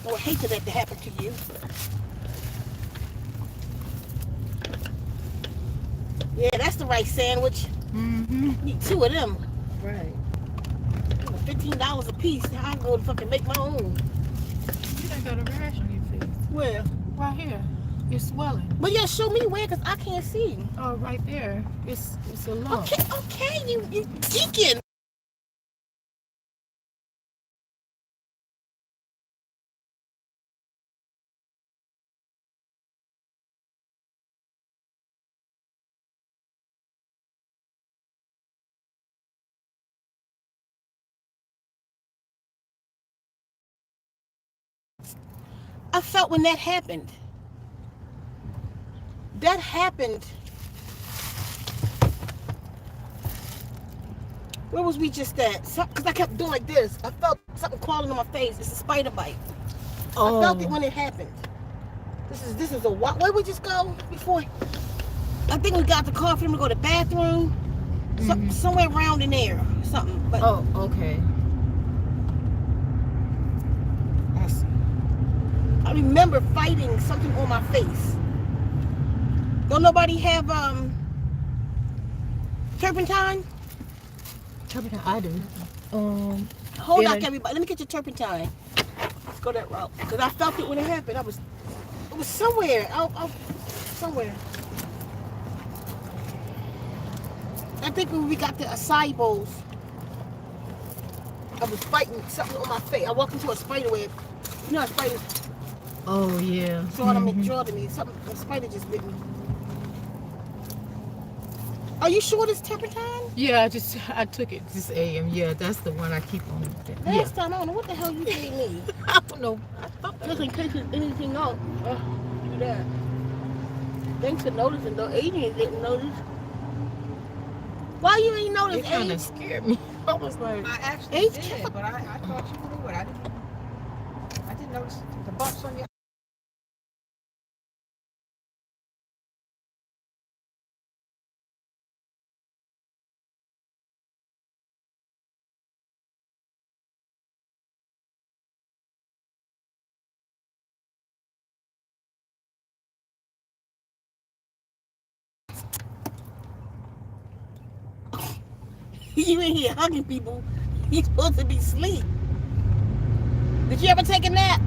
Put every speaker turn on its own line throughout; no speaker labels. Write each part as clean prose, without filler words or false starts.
I would hate for that to happen to you. Yeah, that's the right sandwich. Need 2 of them.
Right.
$15 a piece. I go to fucking make my own.
You done got a rash on your face.
Where?
Right here. It's swelling.
But yeah, show me where, because I can't see.
Oh, right there. It's a lump.
Okay, you geeking. I felt when that happened. That happened. Where was we just at? Because I kept doing like this. I felt something crawling on my face. It's a spider bite.
Oh.
I felt it when it happened. This is a what? Where we just go before? I think we got the car for him to go to the bathroom. Somewhere around in there. Something. But
oh, okay.
I remember fighting something on my face. Don't nobody have turpentine?
Turpentine, I do.
Hold on, everybody. Let me get your turpentine. Let's go that route. Because I felt it when it happened. It was somewhere. Somewhere. I think when we got the acai bowls, I was fighting something on my face. I walked into a spider web. You know, a spider.
Oh, yeah.
Drawing me. Something, a spider just bit me. Are you sure this turpentine?
Yeah, I took it this AM. Yeah, that's the one I keep on.
Last time, I don't know what the hell you gave me.
I don't know. I thought that
Just in case there's anything else. Do that. Thanks for noticing, though. Adrian didn't notice. Why you ain't notice,
it kind of scared me. I was like,
I actually did, but I thought you knew it. I didn't notice the bumps on your.
You in here hugging people. You're supposed to be asleep. Did you ever take a nap?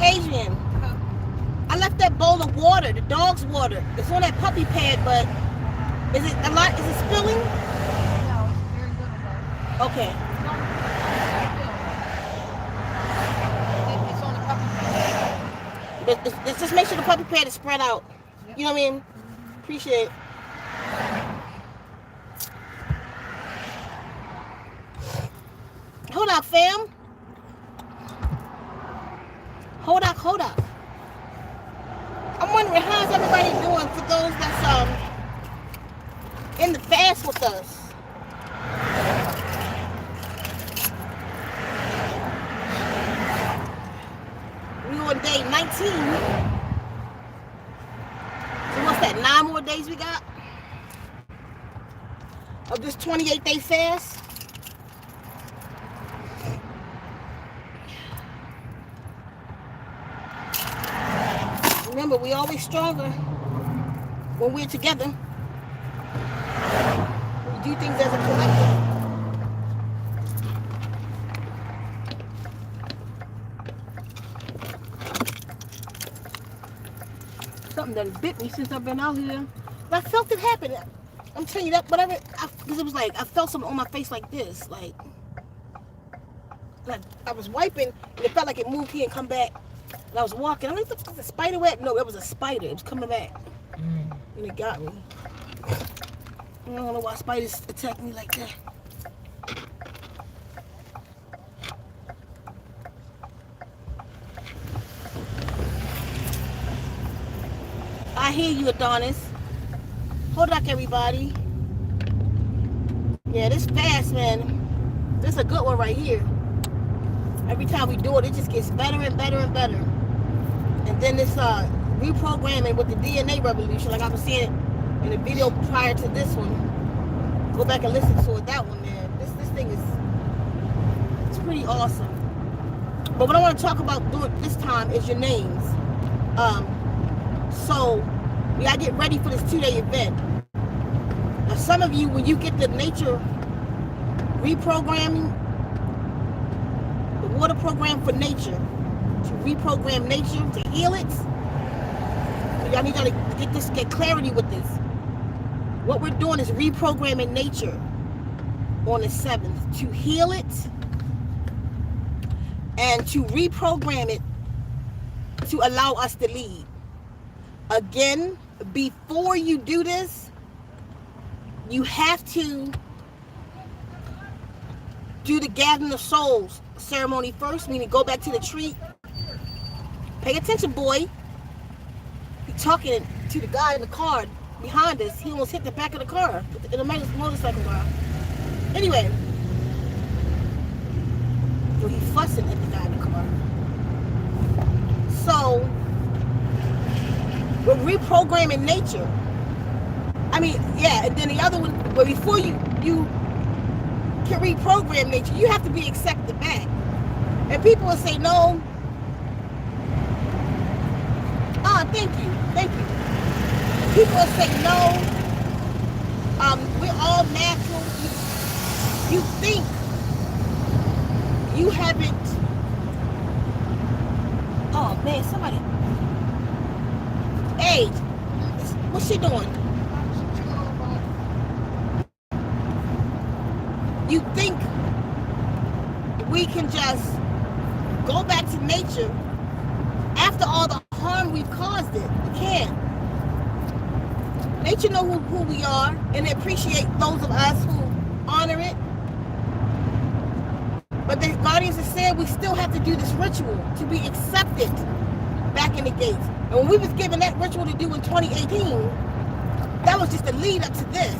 Adrian, I left that bowl of water, the dog's water. It's on that puppy pad, but is it a lot? Is it spilling?
No, it's very little though.
Okay.
It's on the puppy pad.
Let's just make sure the puppy pad is spread out. Yep. You know what I mean? Appreciate it. Hold up, fam. Hold up. I'm wondering how's everybody doing for those that's in the fast with us. We on day 19. So what's that, 9 more days we got? Of this 28-day fast? Remember, we always stronger when we're together. We do things as a collective. Something done bit me since I've been out here. But I felt it happen. I'm telling you that, whatever, because it was like, I felt something on my face like this, like, I was wiping, and it felt like it moved here and come back. And I was walking. I'm like, the fuck, the spider web? No, it was a spider. It was coming back. And it got me. I don't know why spiders attack me like that. I hear you, Adonis. Hold up, everybody. Yeah, this fast, man. This is a good one right here. Every time we do it, it just gets better and better and better. And then this reprogramming with the DNA revolution, like I was saying in the video prior to this one. Go back and listen to it. That one, man. This thing is, it's pretty awesome. But what I want to talk about doing this time is your names. So we gotta get ready for this 2-day event. Now, some of you, when you get the nature reprogramming, the water program for nature, to reprogram nature, to heal it, y'all need to get clarity with this. What we're doing is reprogramming nature on the 7th to heal it and to reprogram it to allow us to lead. Again, before you do this, you have to do the gathering of souls ceremony first, meaning go back to the tree. Pay attention, boy. He's talking to the guy in the car behind us. He almost hit the back of the car in a motorcycle car. Anyway, so he's fussing at the guy in the car. So we're reprogramming nature. I mean, yeah, and then the other one, but before you can reprogram nature, you have to be accepted back. And people will say, no. Thank you. People will say, no, we're all natural. You think you haven't, oh man, somebody, hey, what's she doing? You think we can just go back to nature after all the harm we've caused it? We can't. Nature know who we are, and they appreciate those of us who honor it. But the guardians have said we still have to do this ritual to be accepted back in the gates. And when we was given that ritual to do in 2018, that was just a lead up to this.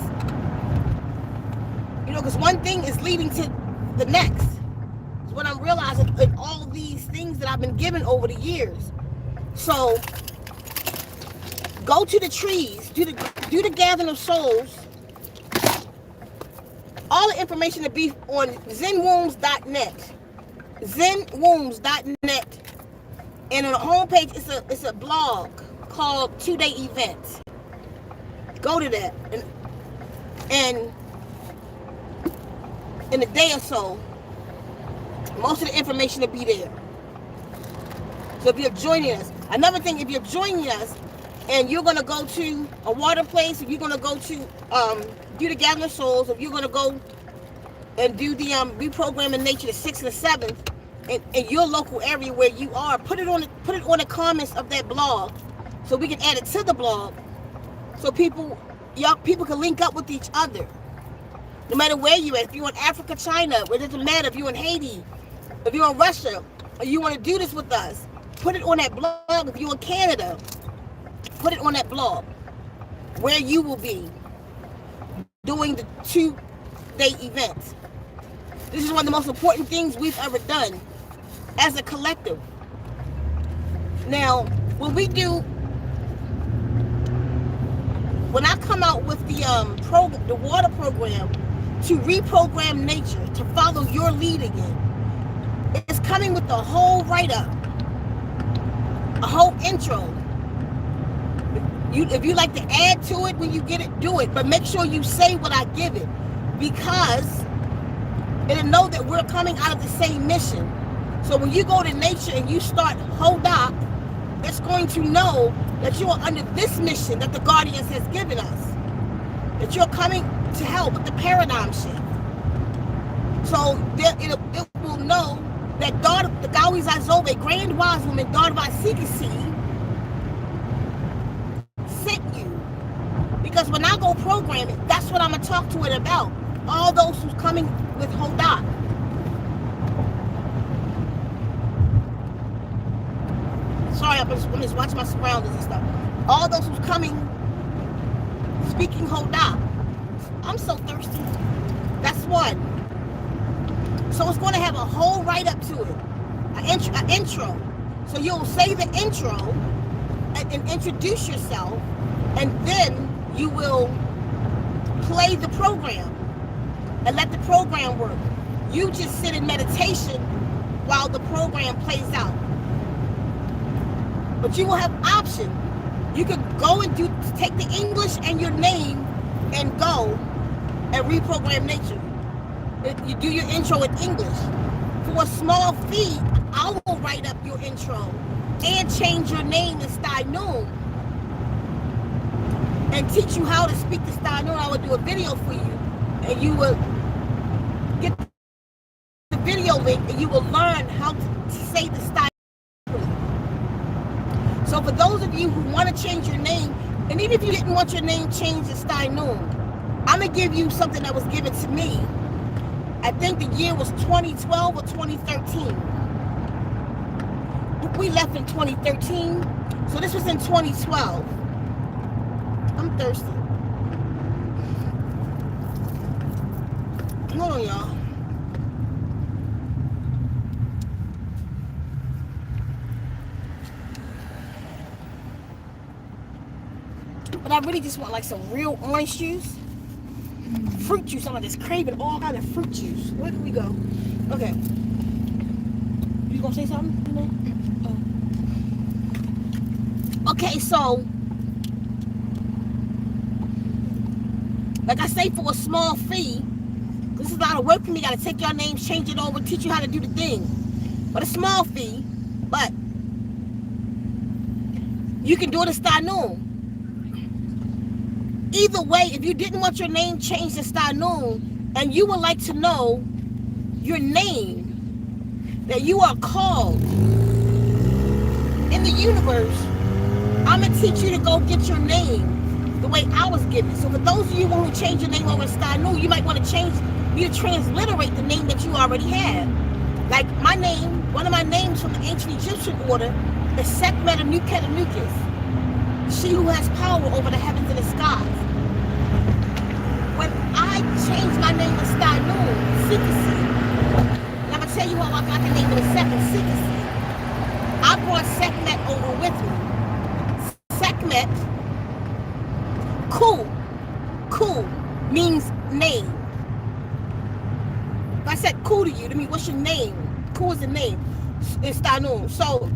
You know, because one thing is leading to the next. It's what I'm realizing in all these things that I've been given over the years. So go to the trees, do the gathering of souls. All the information to be on ZenWombs.net. ZenWombs.net. And on the homepage, it's a blog called 2-Day Events. Go to that. And in a day or so, most of the information will be there. So if you're joining us, another thing, if you're joining us and you're going to go to a water place, if you're going to go to do the gathering of souls, if you're going to go and do the reprogramming nature the 6th and the 7th in your local area where you are, put it on the comments of that blog so we can add it to the blog so people can link up with each other. No matter where you're at, if you're in Africa, China, it doesn't matter if you're in Haiti, if you're in Russia, or you want to do this with us, put it on that blog. If you're in Canada, put it on that blog where you will be doing the 2-day event. This is one of the most important things we've ever done as a collective. Now, when I come out with the water program to reprogram nature, to follow your lead again, it's coming with a whole write-up, a whole intro. If you like to add to it when you get it, do it. But make sure you say what I give it, because it'll know that we're coming out of the same mission. So when you go to nature and you start Hodak, it's going to know that you are under this mission that the Guardians has given us. That you're coming to help with the paradigm shift. So it will know Gawi Zazove, Grand Wise Woman, daughter by Ceka Hsie, sent you. Because when I go program it, that's what I'm going to talk to it about. All those who's coming with Hoda. Sorry, I'm just watching my surroundings and stuff. All those who's coming, speaking Hoda. I'm so thirsty. That's one. So it's going to have a whole write-up to it. An intro. So you'll say the intro and introduce yourself, and then you will play the program and let the program work. You just sit in meditation while the program plays out. But you will have option. You could go and take the English and your name and go and reprogram nature. You do your intro in English. For a small fee, I will write up your intro and change your name in Style and teach you how to speak the Style. I will do a video for you, and you will get the video link, and you will learn how to say the Style. So for those of you who want to change your name, and even if you didn't want your name changed to Style, I'm going to give you something that was given to me. I think the year was 2012 or 2013. We left in 2013, so this was in 2012. I'm thirsty. Hold on, y'all. But I really just want like some real orange juice. Fruit juice. I'm just craving all kind of fruit juice. Where can we go? Okay. You gonna say something? Oh. Okay, so like I say, for a small fee, this is a lot of work for me. Gotta take your names, change it over, teach you how to do the thing. But a small fee, but you can do it in Style. Either way, if you didn't want your name changed to Style and you would like to know your name, that you are called in the universe, I'm going to teach you to go get your name the way I was given. So for those of you who change your name over in Style, you might want to transliterate the name that you already have. Like my name, one of my names from the ancient Egyptian order is Sekhmet Anuketanukis, she who has power over the heavens and the skies. When I changed my name to Style, Ceka Hsie, and I'm going to tell you how I got the name in a second, Ceka Hsie. I brought Sekhmet over with me. Sekhmet, cool, means name. If I said cool to you, that means what's your name? Cool is a name. It's Style. So,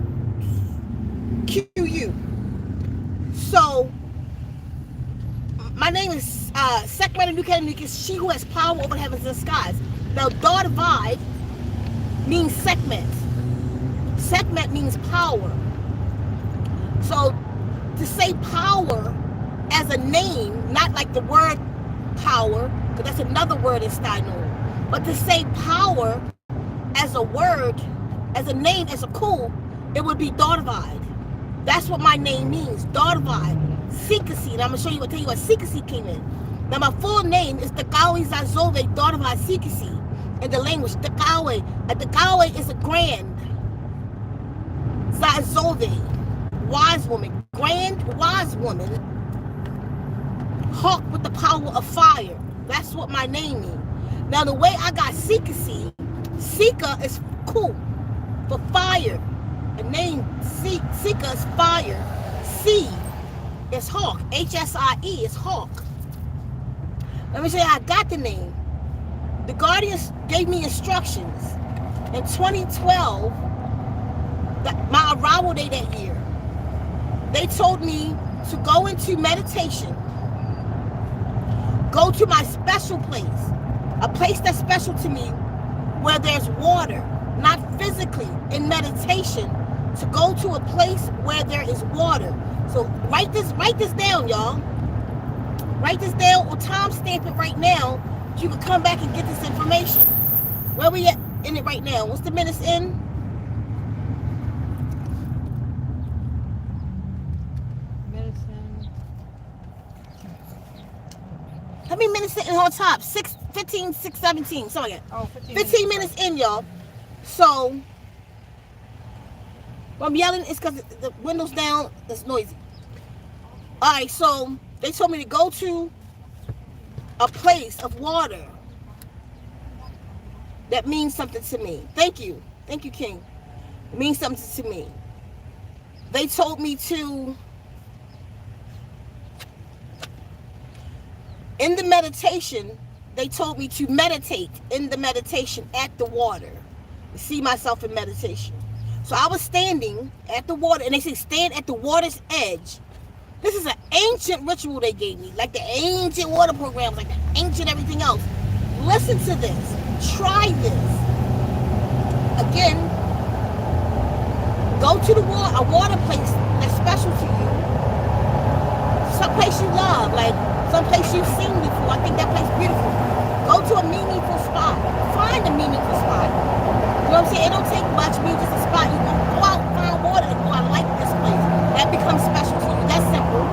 Q-U. So, my name is Sekhmet Anuketanukis, she who has power over the heavens and skies. Now, daughter Vibe means Sekhmet. Sekhmet means power. So, to say power as a name, not like the word power, because that's another word in Style, but to say power as a word, as a name, as a cool, it would be daughter Vibe. That's what my name means, daughter Vibe. Ceka Hsie, and I'm going to tell you what Ceka Hsie came in. Now my full name is Gawi Zazove, daughter by Ceka Hsie. In the language, Gawi. And Gawi is a grand Zazove, wise woman, grand wise woman, hawk with the power of fire. That's what my name means. Now the way I got Ceka Hsie, Ceka is cool for fire. The name Ceka is fire. C is hawk. H-S-I-E is hawk. Let me say I got the name. The Guardians gave me instructions in 2012, my arrival day that year. They told me to go into meditation, go to my special place, a place that's special to me where there's water, not physically, in meditation, to go to a place where there is water. So write this down, y'all. Write this down or timestamp it right now so you can come back and get this information. Where we at in it right now? What's the minutes in? getting on top. 15, 6, 17. So again,
Oh,
15 minutes in, y'all. So I'm yelling. It's because the window's down. It's noisy. All right. So they told me to go to a place of water that means something to me. Thank you, King. It means something to me. They told me to, in the meditation, they told me to meditate in the meditation at the water. See myself in meditation. So I was standing at the water, and they say stand at the water's edge. This is an ancient ritual they gave me, like the ancient water programs, like the ancient everything else. Listen to this. Try this. Again, go to the water, a water place that's special to you. Some place you love, like some place you've seen before. I think that place is beautiful. Go to a meaningful spot. Find a meaningful spot. You know what I'm saying? It don't take much. Be just a spot. You go out, find water, and go, I like this place. That becomes special to you. That's simple.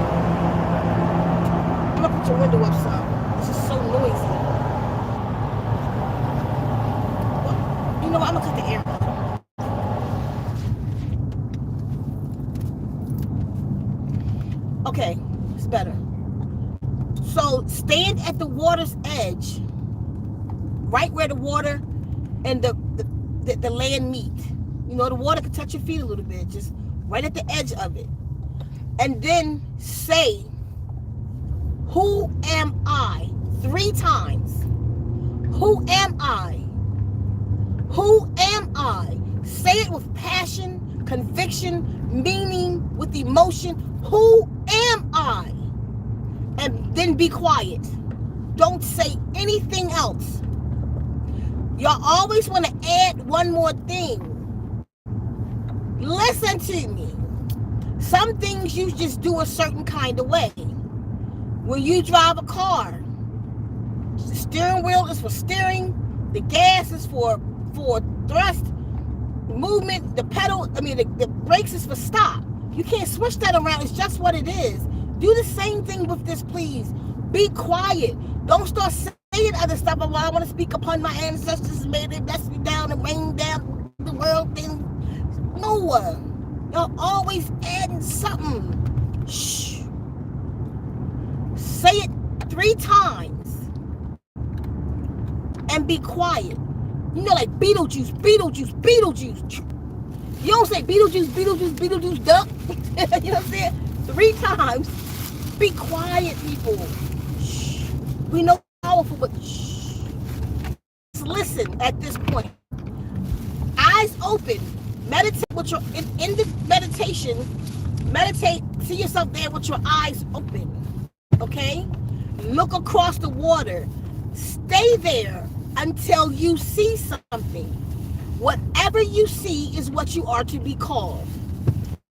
I'm gonna put your window up some. This is so noisy. Well, you know what? I'm gonna cut the air off. Okay, it's better. So stand at the water's edge, right where the water and the land meet. You know, the water can touch your feet a little bit, just right at the edge of it. And then say, who am I? 3 times. Who am I? Who am I? Say it with passion, conviction, meaning, with emotion. Who am I? And then be quiet. Don't say anything else. Y'all always want to add one more thing. Listen to me. Some things you just do a certain kind of way. When you drive a car, the steering wheel is for steering, the gas is for thrust, movement, the brakes is for stop. You can't switch that around. It's just what it is. Do the same thing with this, please. Be quiet. Don't start saying other stuff about, I want to speak upon my ancestors, may they bless me down and rain down the world thing. No. Y'all always adding something. Shh. Say it 3 times. And be quiet. You know, like Beetlejuice, Beetlejuice, Beetlejuice. You don't say Beetlejuice, Beetlejuice, Beetlejuice, duck. You know what I'm saying? 3 times. Be quiet, people. Shh. We know powerful, but shh. Just listen at this point. Eyes open. Meditate with your in the meditation. Meditate. See yourself there with your eyes open. Okay? Look across the water. Stay there until you see something. Whatever you see is what you are to be called.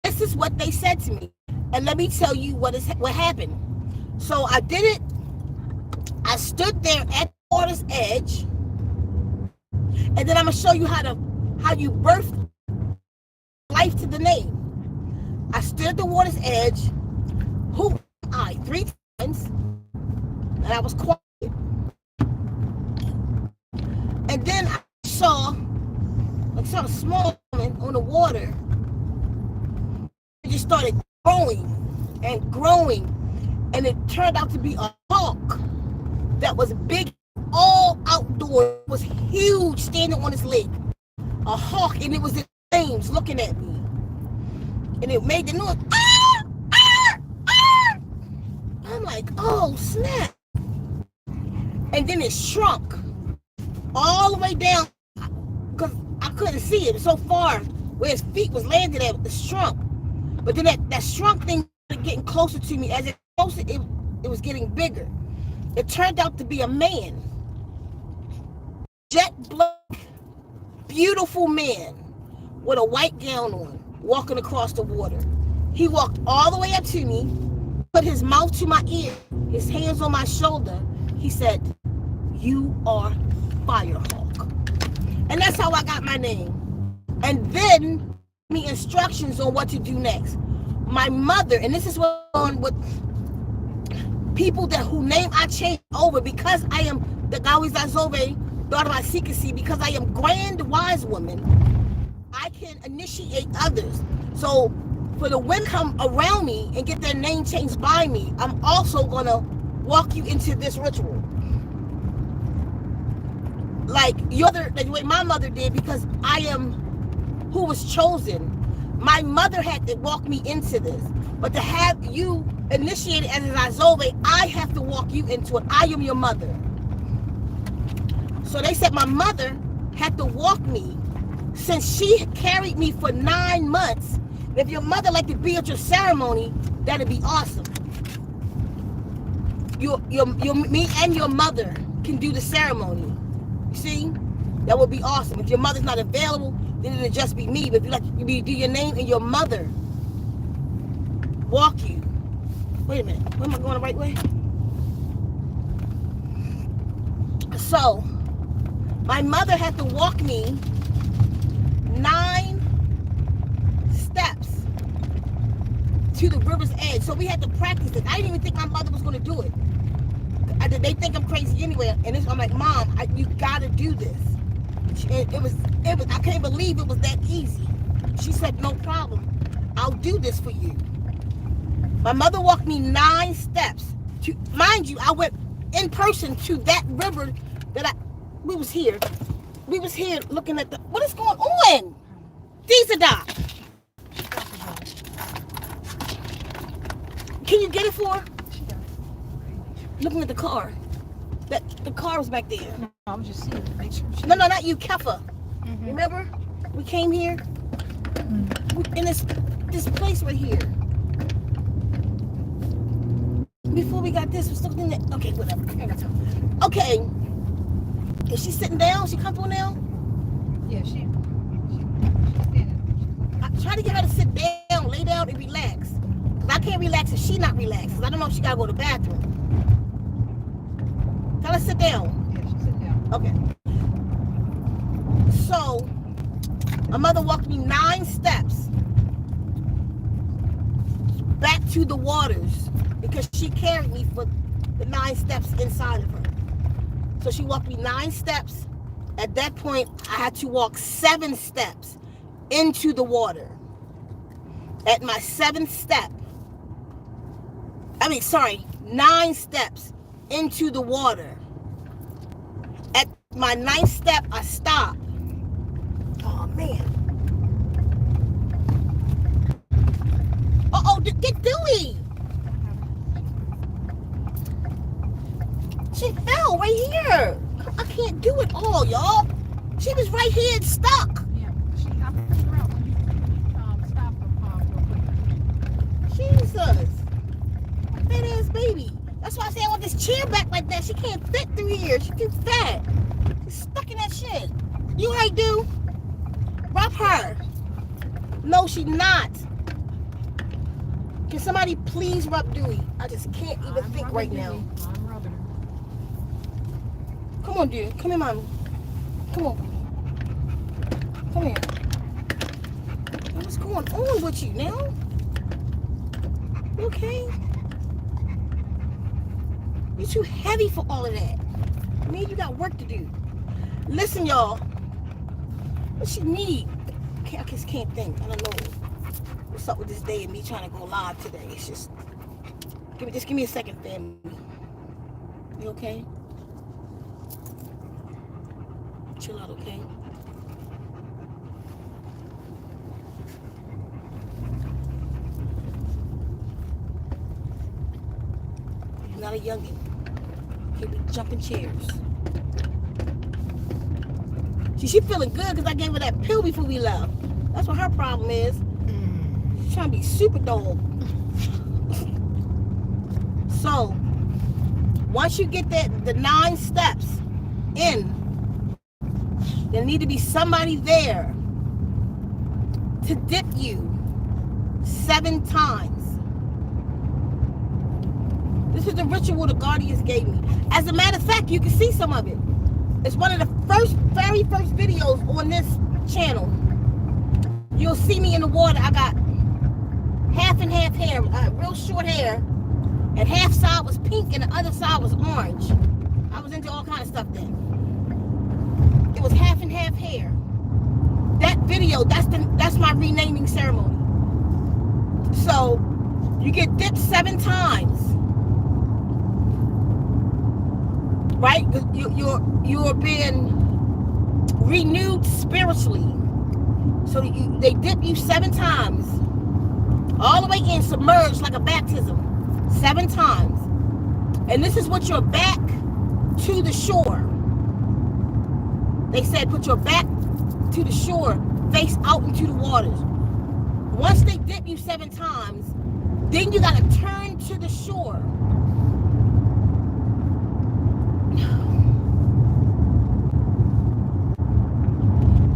This is what they said to me. And let me tell you what happened. So I did it. I stood there at the water's edge. And then I'm going to show you how you birth life to the name. I stood at the water's edge. Who am I? 3 times. And I was quiet. And then I saw a small woman on the water. It just started growing and growing. And it turned out to be a hawk that was big, all outdoor. It was huge, standing on its leg. A hawk, and it was in flames looking at me. And it made the noise. Ah! Ah! Ah! I'm like, oh, snap. And then it shrunk all the way down, because I couldn't see it so far where his feet was landed at. It shrunk. But then that shrunk thing started getting closer to me. As it closer, it was getting bigger. It turned out to be a man. Jet black, beautiful man with a white gown on, walking across the water. He walked all the way up to me, put his mouth to my ear, his hands on my shoulder. He said, "You are Firehawk." And that's how I got my name. And then me instructions on what to do next. My mother, and this is what on with people who name I changed over because I am the Gawi's Azove, daughter by Ceka Hsie, because I am grand wise woman, I can initiate others. So for the women come around me and get their name changed by me, I'm also gonna walk you into this ritual. Like the way my mother did, because I am who was chosen. My mother had to walk me into this. But to have you initiated as an Azove, I have to walk you into it. I am your mother. So they said my mother had to walk me since she carried me for 9 months. If your mother like to be at your ceremony, that'd be awesome. Me and your mother can do the ceremony. You see? That would be awesome. If your mother's not available, then it'll just be me. But if you like to do your name and your mother walk you. Wait a minute. Am I going the right way? So, my mother had to walk me 9 steps to the river's edge. So we had to practice it. I didn't even think my mother was going to do it. They think I'm crazy anyway. And I'm like, Mom, you got to do this. It was. I can't believe it was that easy. She said, no problem. I'll do this for you. My mother walked me 9 steps. Mind you, I went in person to that river that we was here. We was here looking at what is going on? Dizada. Can you get it for her? Looking at the car. The car was back there.
No, I was just seeing. Make sure.
No, not you, Kefa. Mm-hmm. Remember? We came here in this place right here. Before we got this, we're still in there. Okay, whatever. I ain't got time. Okay. Is she sitting down? She comfortable now?
Yeah, she's
I try to get her to sit down, lay down, and relax. Because I can't relax if she not relaxed. Because I don't know if she got to go to the bathroom. Tell her to sit down.
Yeah, she's sitting down.
Okay. So, my mother walked me 9 steps back to the waters because she carried me for the 9 steps inside of her. So she walked me 9 steps. At that point, I had to walk 7 steps into the water. At my 7th step, 9 steps into the water. At my 9th step, I stopped. Oh, man. Get Dewey. She fell right here. I can't do it all, y'all. She was right here and stuck.
Yeah, I'm figuring out when you stop real quick.
Jesus. Fat ass baby. That's why I say I want this chair back like that. She can't fit through here. She's too fat. She's stuck in that shit. You right, dude? Rub her. No, she's not. Can somebody please rub Dewey? I just can't even think right now.
I'm rubbing her.
Come on, dude. Come here, mommy. Come on. Come here. What's going on with you now? You okay? You're too heavy for all of that. Man, you got work to do. Listen, y'all. What she need? I just can't think. I don't know what's up with this day and me trying to go live today. It's just give me a second, family. You okay? Chill out, okay? You're not a youngin'. Can't be jumping chairs. She feeling good because I gave her that pill before we left. That's what her problem is. She's trying to be super dog. So, once you get the 9 steps in, there need to be somebody there to dip you 7 times. This is the ritual the Guardians gave me. As a matter of fact, you can see some of it. It's one of the very first videos on this channel. You'll see me in the water. I got half and half hair, real short hair, And half side was pink and the other side was orange. I was into all kind of stuff then. It was half and half hair. That video, that's my renaming ceremony. So you get dipped 7 times, right? You're being renewed spiritually. So they dip you 7 times, all the way in, submerged like a baptism, 7 times. And this is what your back to the shore. They said put your back to the shore, face out into the waters. Once they dip you 7 times, then you gotta turn to the shore.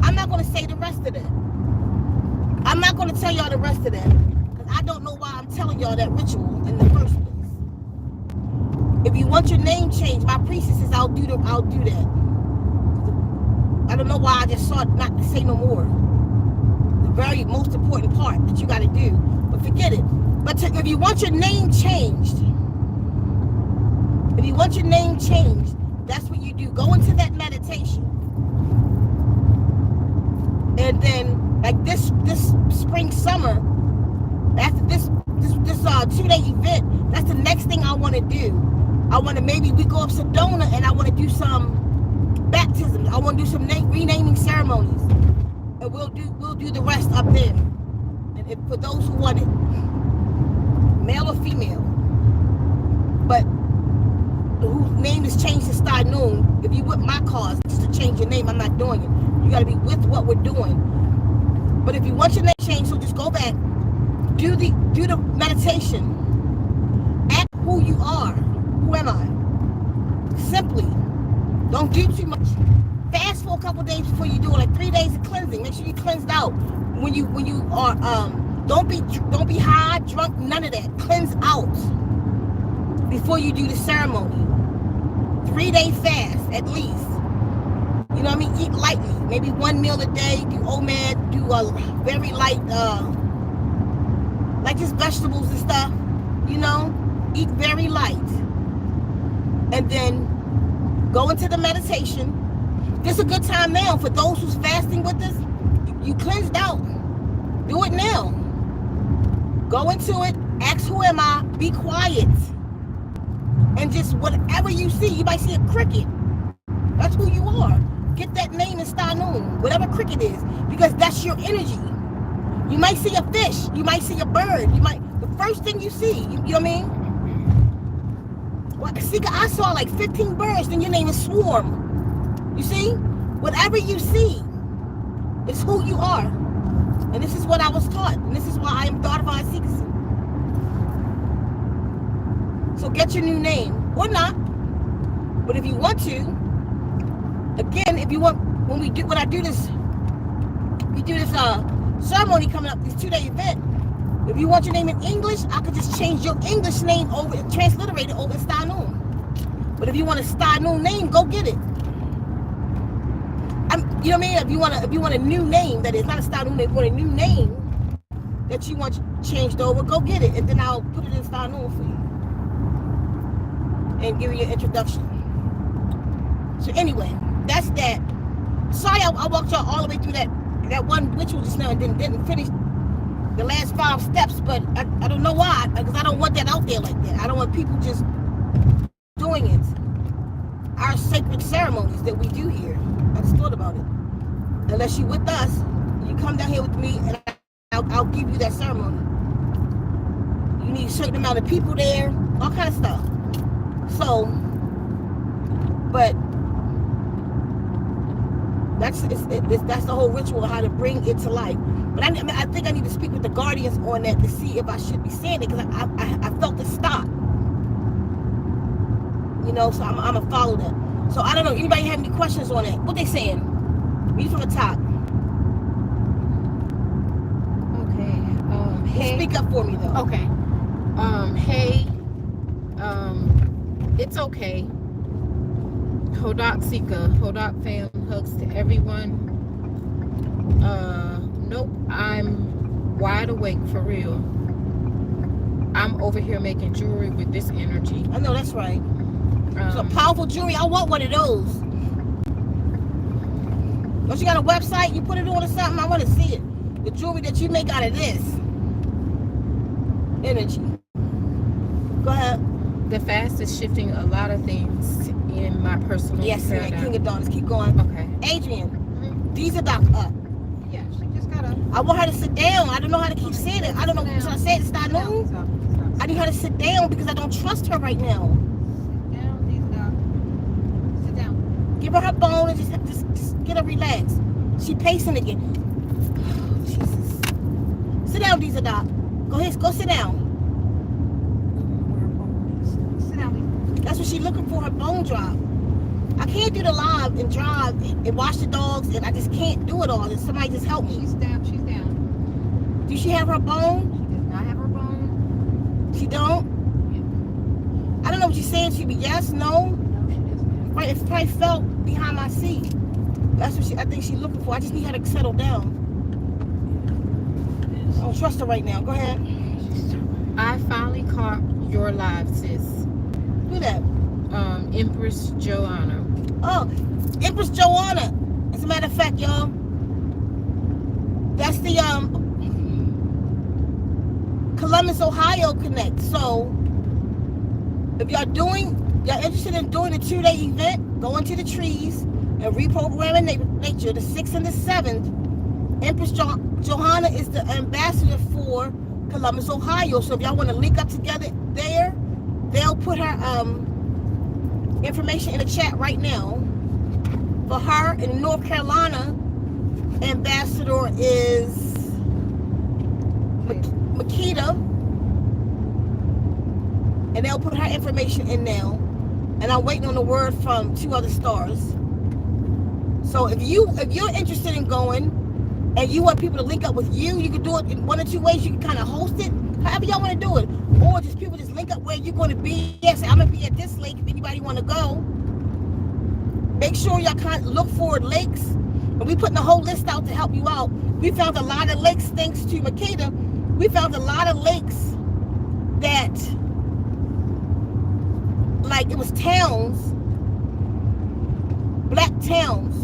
I'm not gonna say the rest of that. I'm not gonna tell y'all the rest of that, because I don't know why I'm telling y'all that ritual in the first place. If you want your name changed, my priestesses, I'll do that. I don't know why I just sought not to say no more. The very most important part that you got to do. But forget it. But if you want your name changed, that's what you do. Go into that meditation. And then, like this spring, summer, after this 2-day event, that's the next thing I want to do. I want to, maybe we go up Sedona and I want to do some baptisms. I want to do some renaming ceremonies, and we'll do the rest up there. And for those who want it, male or female, but whose name is changed to Star Noon. If you with my cause, just to change your name, I'm not doing it. You got to be with what we're doing. But if you want your name changed, so just go back, do the meditation, act who you are. Who am I? Simply. Don't do too much. Fast for a couple days before you do it, like 3 days of cleansing. Make sure you cleansed out. When you are don't be high, drunk, none of that. Cleanse out before you do the ceremony. 3-day fast at least. You know what I mean? Eat lightly. Maybe 1 meal a day. Do OMAD. Do a very light, like just vegetables and stuff. You know, eat very light, and then go into the meditation. This is a good time now for those who's fasting with us. You cleansed out. Do it now. Go into it. Ask who am I. Be quiet. And just whatever you see. You might see a cricket. That's who you are. Get that name in Star Noon. Whatever cricket is. Because that's your energy. You might see a fish. You might see a bird. The first thing you see. You know what I mean? Well, Ceka, I saw like 15 birds, then your name is Swarm. You see? Whatever you see is who you are. And this is what I was taught. And this is why I am daughter of Ceka Hsie. So get your new name. Or not. But if you want to, again, if you want, when I do this ceremony coming up, this 2-day event, if you want your name in English, I could just change your English name over, transliterate it over to Star Noon. But if you want a Star Noon name, go get it. You know what I mean? If you want a new name that is not a Star Noon name, if you want a new name that you want changed over, go get it, and then I'll put it in Star Noon for you and give you your introduction. So anyway, that's that. Sorry, I walked y'all all the way through that one ritual just now and didn't finish the last 5 steps, but I don't know why, because I don't want that out there like that. I don't want people just doing it. Our sacred ceremonies that we do here. I just thought about it. Unless you with us, you come down here with me and I'll give you that ceremony. You need a certain amount of people there, all kind of stuff. So, but that's the whole ritual of how to bring it to life. But I think I need to speak with the guardians on that to see if I should be saying it, because I felt it stop. You know, so I'm gonna follow that. So I don't know. Anybody have any questions on that? What they saying? Read from the top.
Okay. Hey.
Speak up for me though.
Okay. Hey. It's okay. Hodak Ceka, Hodak fam, hugs to everyone. Nope, I'm wide awake for real. I'm over here making jewelry with this energy.
I know that's right. So powerful jewelry. I want one of those. Don't you got a website? You put it on or something? I want to see it. The jewelry that you make out of this energy. Go ahead.
The fast is shifting a lot of things in my personal
Yes, man.
paradigm.
King of Daughters. Keep going.
Okay.
Adrian, these are up.
Yeah, she just gotta.
I want her to sit down. I don't know how to keep saying it. I don't know. Should I say it? It's not noon.
Stop.
I need her to sit down because I don't trust her right now.
Sit down, Lisa. Sit down.
Give her her bone and just get her relaxed. She pacing again. Oh, Jesus. Sit down, Disa Doc. Go ahead, go sit down.
Sit down, Lisa.
That's what she's looking for, her bone drop. I can't do the live and drive and watch the dogs, and I just can't do it all. And somebody just help me.
She's down. She's down.
Do she have her bone?
She does not have her bone.
She don't? I don't know what you're saying. She be yes, no.
No, she doesn't.
Right, it probably fell behind my seat. That's what I think she's looking for. I just need her to settle down. I don't trust her right now. Go ahead.
I finally caught your live, sis.
Do that.
Empress Joanna.
Oh, Empress Joanna. As a matter of fact, y'all, that's the Columbus, Ohio Connect. So if y'all interested in doing a 2-day event, go into the trees and reprogramming nature, the 6th and the 7th. Empress Johanna is the ambassador for Columbus, Ohio. So if y'all want to link up together there, they'll put her information in the chat right now. For her in North Carolina, ambassador is Makita, and they'll put her information in now. And I'm waiting on the word from 2 other stars. So if you're interested in going and you want people to link up with you, you can do it in 1 or 2 ways. You can kind of host it, however y'all want to do it, or just people just link up where you're going to be. Yes, I'm gonna be at this lake. If anybody want to go, make sure y'all kind of look for lakes. And we putting the whole list out to help you out. We found a lot of lakes thanks to Makeda. We found a lot of lakes that, like, it was towns, black towns,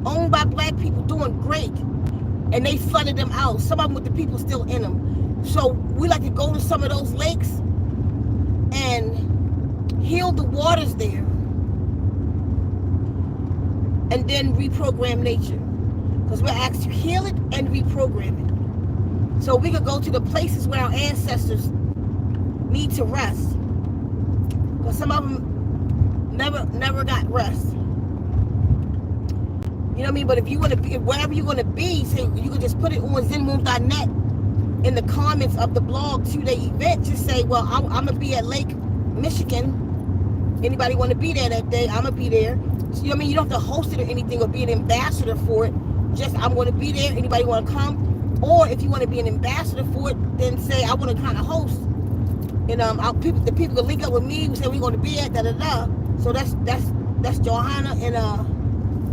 owned by black people doing great, and they flooded them out. Some of them with the people still in them. So we like to go to some of those lakes and heal the waters there, and then reprogram nature, because we're asked to heal it and reprogram it. So we could go to the places where our ancestors need to rest, but some of them never got rest. You know what I mean? But if you want to be wherever you're going to be, say you can just put it on ZenWombs.net in the comments of the blog 2-day event. Just say, well, I'm gonna be at Lake Michigan. Anybody want to be there that day? I'm gonna be there. So, you know what I mean? You don't have to host it or anything or be an ambassador for it. Just, I'm going to be there. Anybody want to come? Or if you want to be an ambassador for it, then say, I want to kind of host. And the people can link up with me. We say we're going to be at da-da-da. So that's Johanna and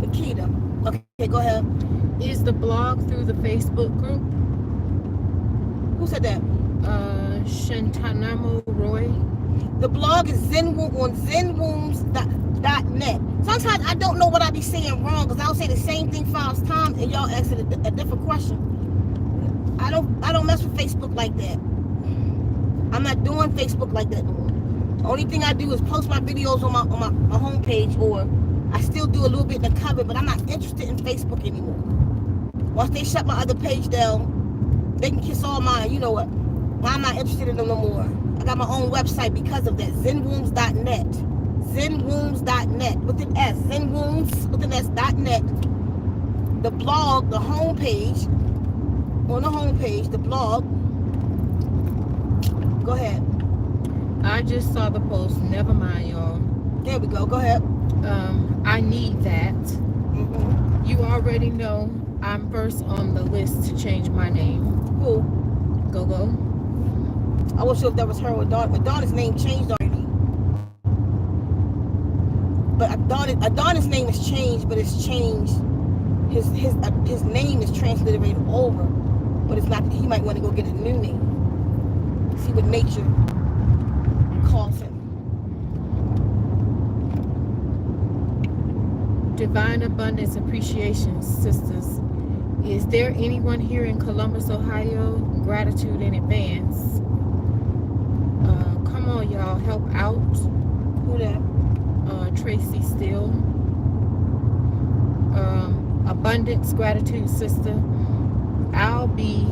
Makeda. Okay, go ahead.
Is the blog through the Facebook group?
Who said that?
Shantanamo Roy.
The blog is on ZenWombs.net. Sometimes I don't know what I be saying wrong, because I'll say the same thing 5 times and y'all ask it a different question. I don't mess with Facebook like that. I'm not doing Facebook like that no more. The only thing I do is post my videos on my homepage, or I still do a little bit in the cover, but I'm not interested in Facebook anymore. Once they shut my other page down, they can kiss all mine. You know what? I'm not interested in them no more. I got my own website because of that. ZenWombs.net. ZenWombs.net with an S. ZenWombs with an S.net. The blog, the homepage. On the homepage, the blog. Go ahead.
I just saw the post. Never mind, y'all.
There we go. Go ahead.
I need that.
Mm-hmm.
You already know I'm first on the list to change my name.
Who?
Go.
I wasn't sure if that was her or Dawn, but Donna's name changed already. But Adonis' name is changed, but it's changed. His name is transliterated over, but it's not. He might want to go get a new name. See what nature calls him.
Divine Abundance Appreciation, sisters. Is there anyone here in Columbus, Ohio? Gratitude in advance. Come on, y'all, help out.
Who that?
Tracy Steele. Abundance, gratitude, sister. I'll be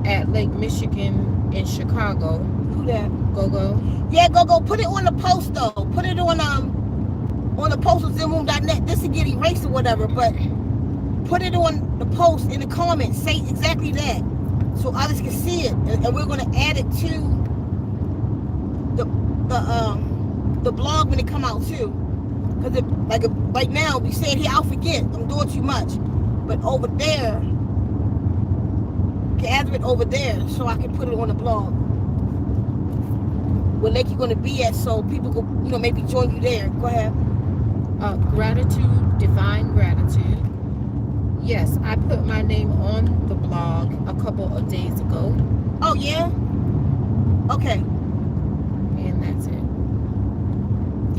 at Lake Michigan in Chicago.
Who that?
Go.
Yeah, go. Put it on the post though. Put it on the post of ZenWombs.net. This will get erased or whatever, but put it on the post in the comments. Say exactly that, so others can see it, and we're gonna add it to the blog when it come out too. Because like right now, we say it here, I'll forget. I'm doing too much, but over there, can add it over there so I can put it on the blog. What lake you're gonna be at, so people go, maybe join you there. Go ahead.
Gratitude, divine gratitude. Yes, I put my name on the blog a couple of days ago.
Oh yeah. Okay.
And that's it.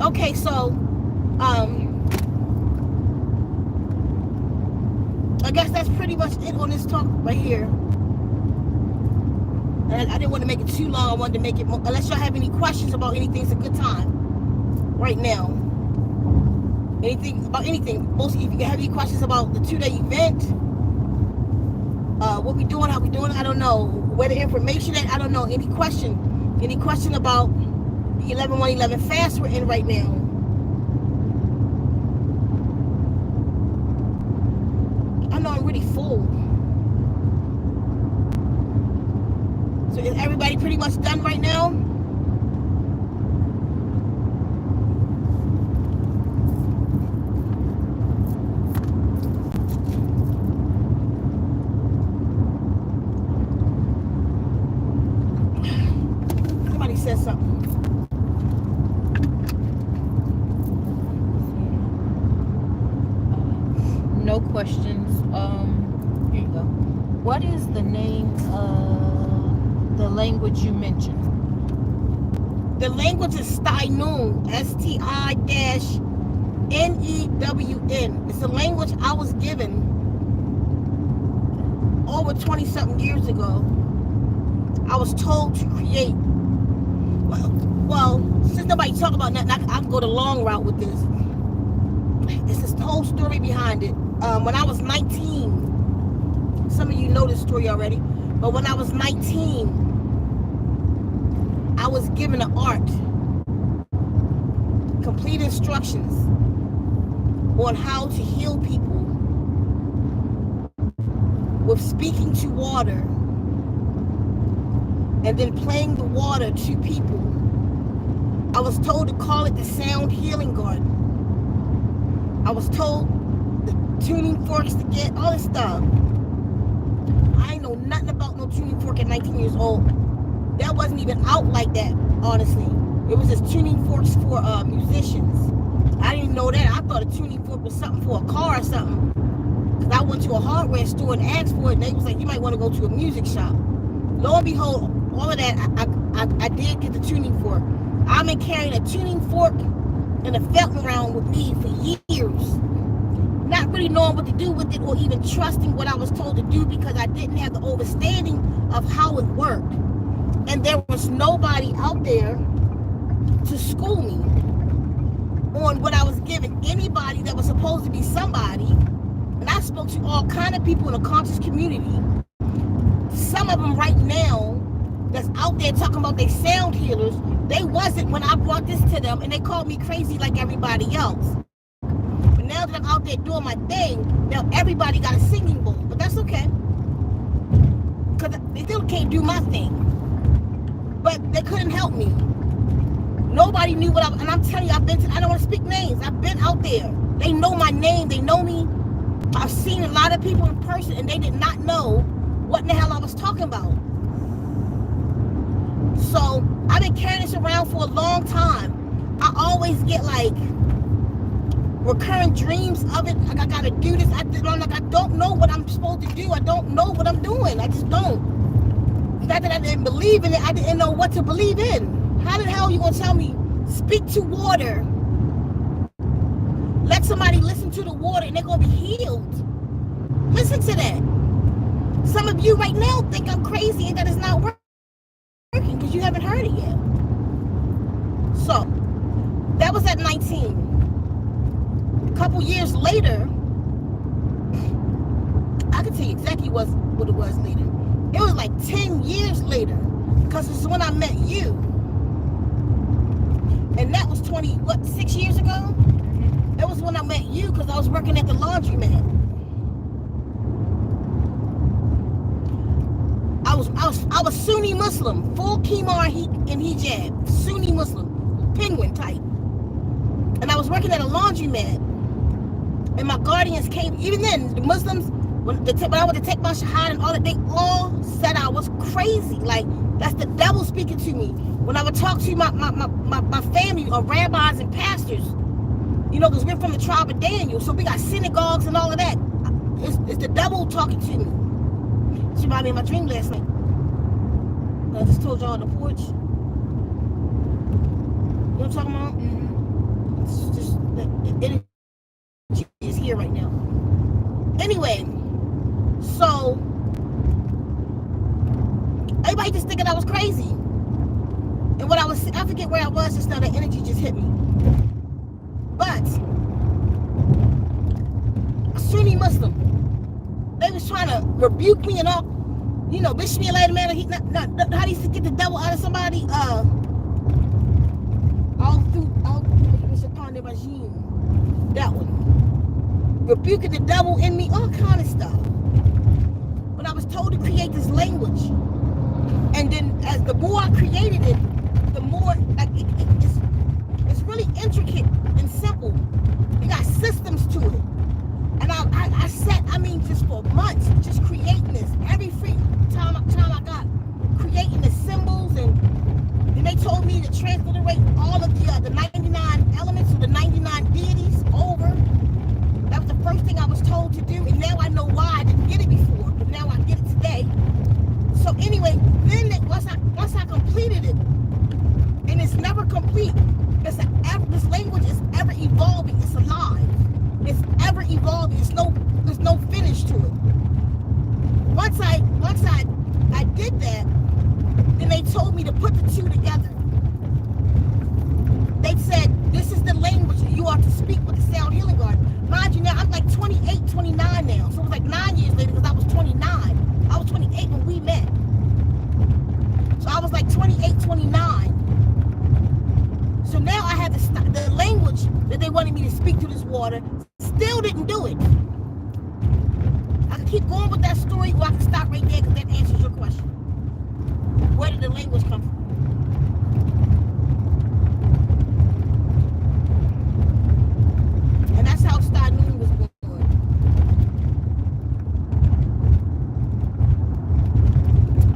Okay, so I guess that's pretty much it on this talk right here. And I didn't want to make it too long. I wanted to make it more, unless y'all have any questions about anything. It's a good time right now. Anything about anything. Mostly, if you have any questions about the 2-day event, what we doing, how we doing, I don't know. Where the information at, I don't know. Any question about the 11-1-11 fast we're in right now? I know I'm really full. So is everybody pretty much done right now? Somebody said something.
No questions. Here you go. What is the name of the language you mentioned?
The language is Steinun, STI-NEWN. It's a language I was given over 20-something years ago. I was told to create. Well, since nobody talk about that, I can go the long route with this. It's this whole story behind it. When I was 19, some of you know this story already, but when I was 19, I was given an art, complete instructions on how to heal people with speaking to water and then playing the water to people. I was told to call it the Sound Healing Garden. I was told the tuning forks to get, all this stuff. I ain't know nothing about no tuning fork at 19 years old. That wasn't even out like that, honestly. It was just tuning forks for musicians. I didn't know that. I thought a tuning fork was something for a car or something. Because I went to a hardware store and asked for it, and they was like, you might want to go to a music shop. Lo and behold, all of that, I did get the tuning fork. I've been carrying a tuning fork and a felt around with me for years. Not really knowing what to do with it or even trusting what I was told to do because I didn't have the understanding of how it worked. And there was nobody out there to school me on what I was given. Anybody that was supposed to be somebody, and I spoke to all kind of people in the conscious community. Some of them right now that's out there talking about they sound healers, they wasn't when I brought this to them, and they called me crazy like everybody else. But now that I'm out there doing my thing, now everybody got a singing bowl, but that's okay. Because they still can't do my thing. But they couldn't help me. Nobody knew what and I'm telling you, I don't want to speak names. I've been out there. They know my name. They know me. I've seen a lot of people in person, and they did not know what in the hell I was talking about. So I've been carrying this around for a long time. I always get like recurring dreams of it. Like I gotta do this. I'm like, I don't know what I'm supposed to do. I don't know what I'm doing. I just don't. not that I didn't believe in it, I didn't know what to believe in. How the hell are you gonna tell me, speak to water, let somebody listen to the water and they're gonna be healed? Listen to that. Some of you right now think I'm crazy and that it's not working because you haven't heard it yet. So that was at 19. A couple years later, I can tell you exactly what it was later. It was like 10 years later, because it's when I met you. And that was 6 years ago? That was when I met you, because I was working at the laundromat. I was Sunni Muslim, full khimar and hijab, Sunni Muslim, penguin type. And I was working at a laundromat, and my guardians came. Even then, the Muslims, when I went to take my shahada and all that, they all said I was crazy. Like, that's the devil speaking to me. When I would talk to my family, or rabbis and pastors, you know, because we're from the tribe of Daniel, so we got synagogues and all of that. It's the devil talking to me. She reminded me of my dream last night. I just told y'all on the porch. You know what I'm talking about? Mm-hmm. It's just the energy is here right now. Anyway, so everybody just thinking I was crazy. And what I forget where I was just now, the energy just hit me. But a Sunni Muslim, they was trying to rebuke me and all, you know, Bitchute man, how do you get the devil out of somebody? All through that one. Rebuking the devil in me, all kind of stuff. But I was told to create this language. And then as the more I created it, the more like it's really intricate and simple. It got systems to it. And I sat, just for months, just creating this. Every free time I got creating the symbols, and then they told me to transliterate all of the 99 elements of the 99 deities over. That was the first thing I was told to do, and now I know why I didn't get it before, but now I get it today. So anyway, then once I completed it, and it's never complete. This language is ever evolving. It's alive. It's ever evolving. There's no finish to it. Once I did that, then they told me to put the two together. They said, this is the language you are to speak with the sound healing garden. Mind you, now I'm like 28, 29 now. So it was like 9 years later, because I was 29. I was 28 when we met. So I was like 28, 29. So now I had to stop. The language that they wanted me to speak to this water, still didn't do it. I can keep going with that story, or I can stop right there, because that answers your question. Where did the language come from? And that's how Star Noon was born.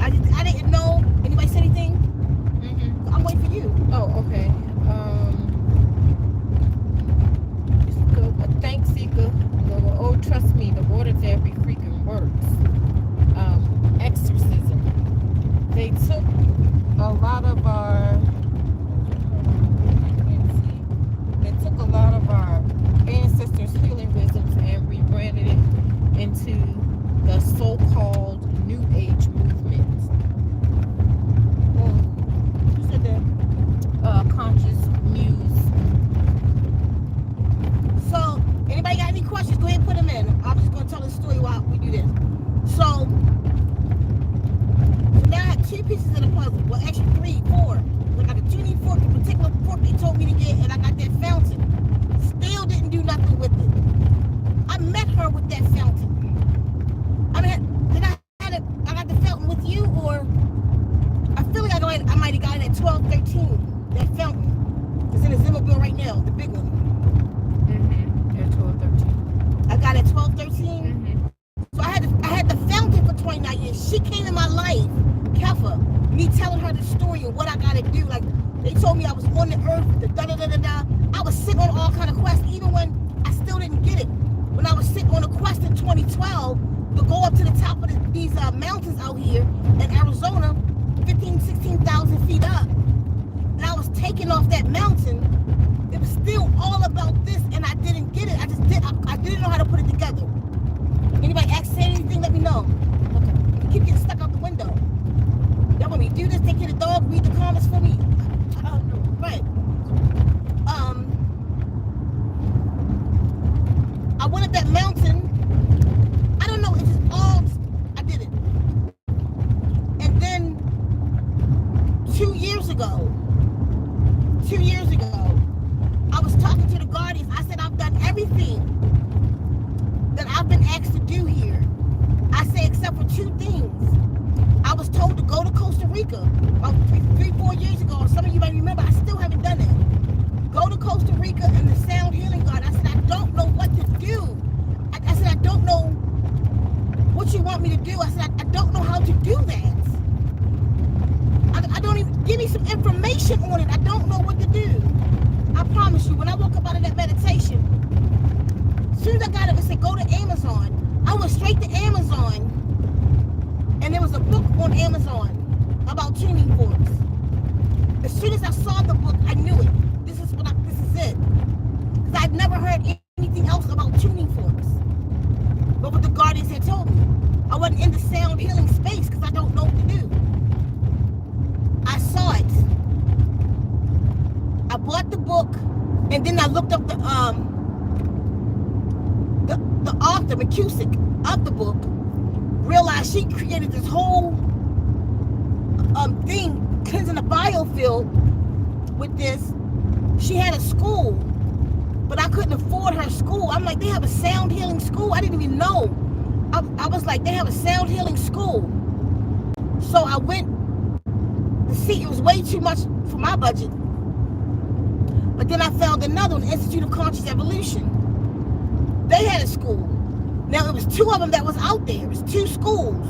I didn't know. Anybody say anything? Mm-hmm. I'm waiting for you.
Oh, okay. Thanks, Ceka. Oh, trust me, the water therapy freaking works. Exorcism. They took a lot of our. They took a lot of our ancestors' healing wisdoms and rebranded it into the so-called New Age movement.
Who said that?
Conscious Muse.
So, anybody got any questions? Go ahead and put them in. I'm just going to tell the story while we do this. So now I have 2 pieces of the puzzle. Well, actually 3, 4. I got a tuning fork, a particular fork they told me to get, and I got that fountain. Still didn't do nothing with it. I met her with that fountain. I got the fountain with you, or I feel like I might have got it at 1213. That fountain is in the Zimmerville right now, the big one.
At 12:13.
I got it at 1213. So I had the fountain for 29 years. She came in my life, Kefa, me telling her the story and what I gotta do. Like, they told me I was on the earth, the da-da-da-da-da. I was sitting on all kind of quests, even when I still didn't get it. When I was sitting on a quest in 2012 to go up to the top of these mountains out here in Arizona, up for two things. I was told to go to Costa Rica about 3-4 years ago. Some of you might remember. I still haven't done it. Go to Costa Rica and the Sound Healing Garden. I said, I don't know what to do. I said, I don't know what you want me to do. I said, I don't know how to do that. I don't even, give me some information on it. I don't know what to do. I promise you, when I woke up out of that meditation, as soon as I got it, it said go to Amazon. I went straight to Amazon, and there was a book on Amazon about tuning forks. As soon as I saw the book, I knew it. This is it. Because I'd never heard anything else about tuning forks. But what the guardians had told me, I wasn't in the sound healing space because I don't know what to do. I saw it. I bought the book, and then I looked up the author, McCusick, of the book. Realized she created this whole thing, cleansing the biofield with this. She had a school, but I couldn't afford her school. I'm like, they have a sound healing school? I didn't even know. I was like, they have a sound healing school. So I went to see. It was way too much for my budget. But then I found another one, Institute of Conscious Evolution. They had a school. Now, it was two of them that was out there. It was two schools,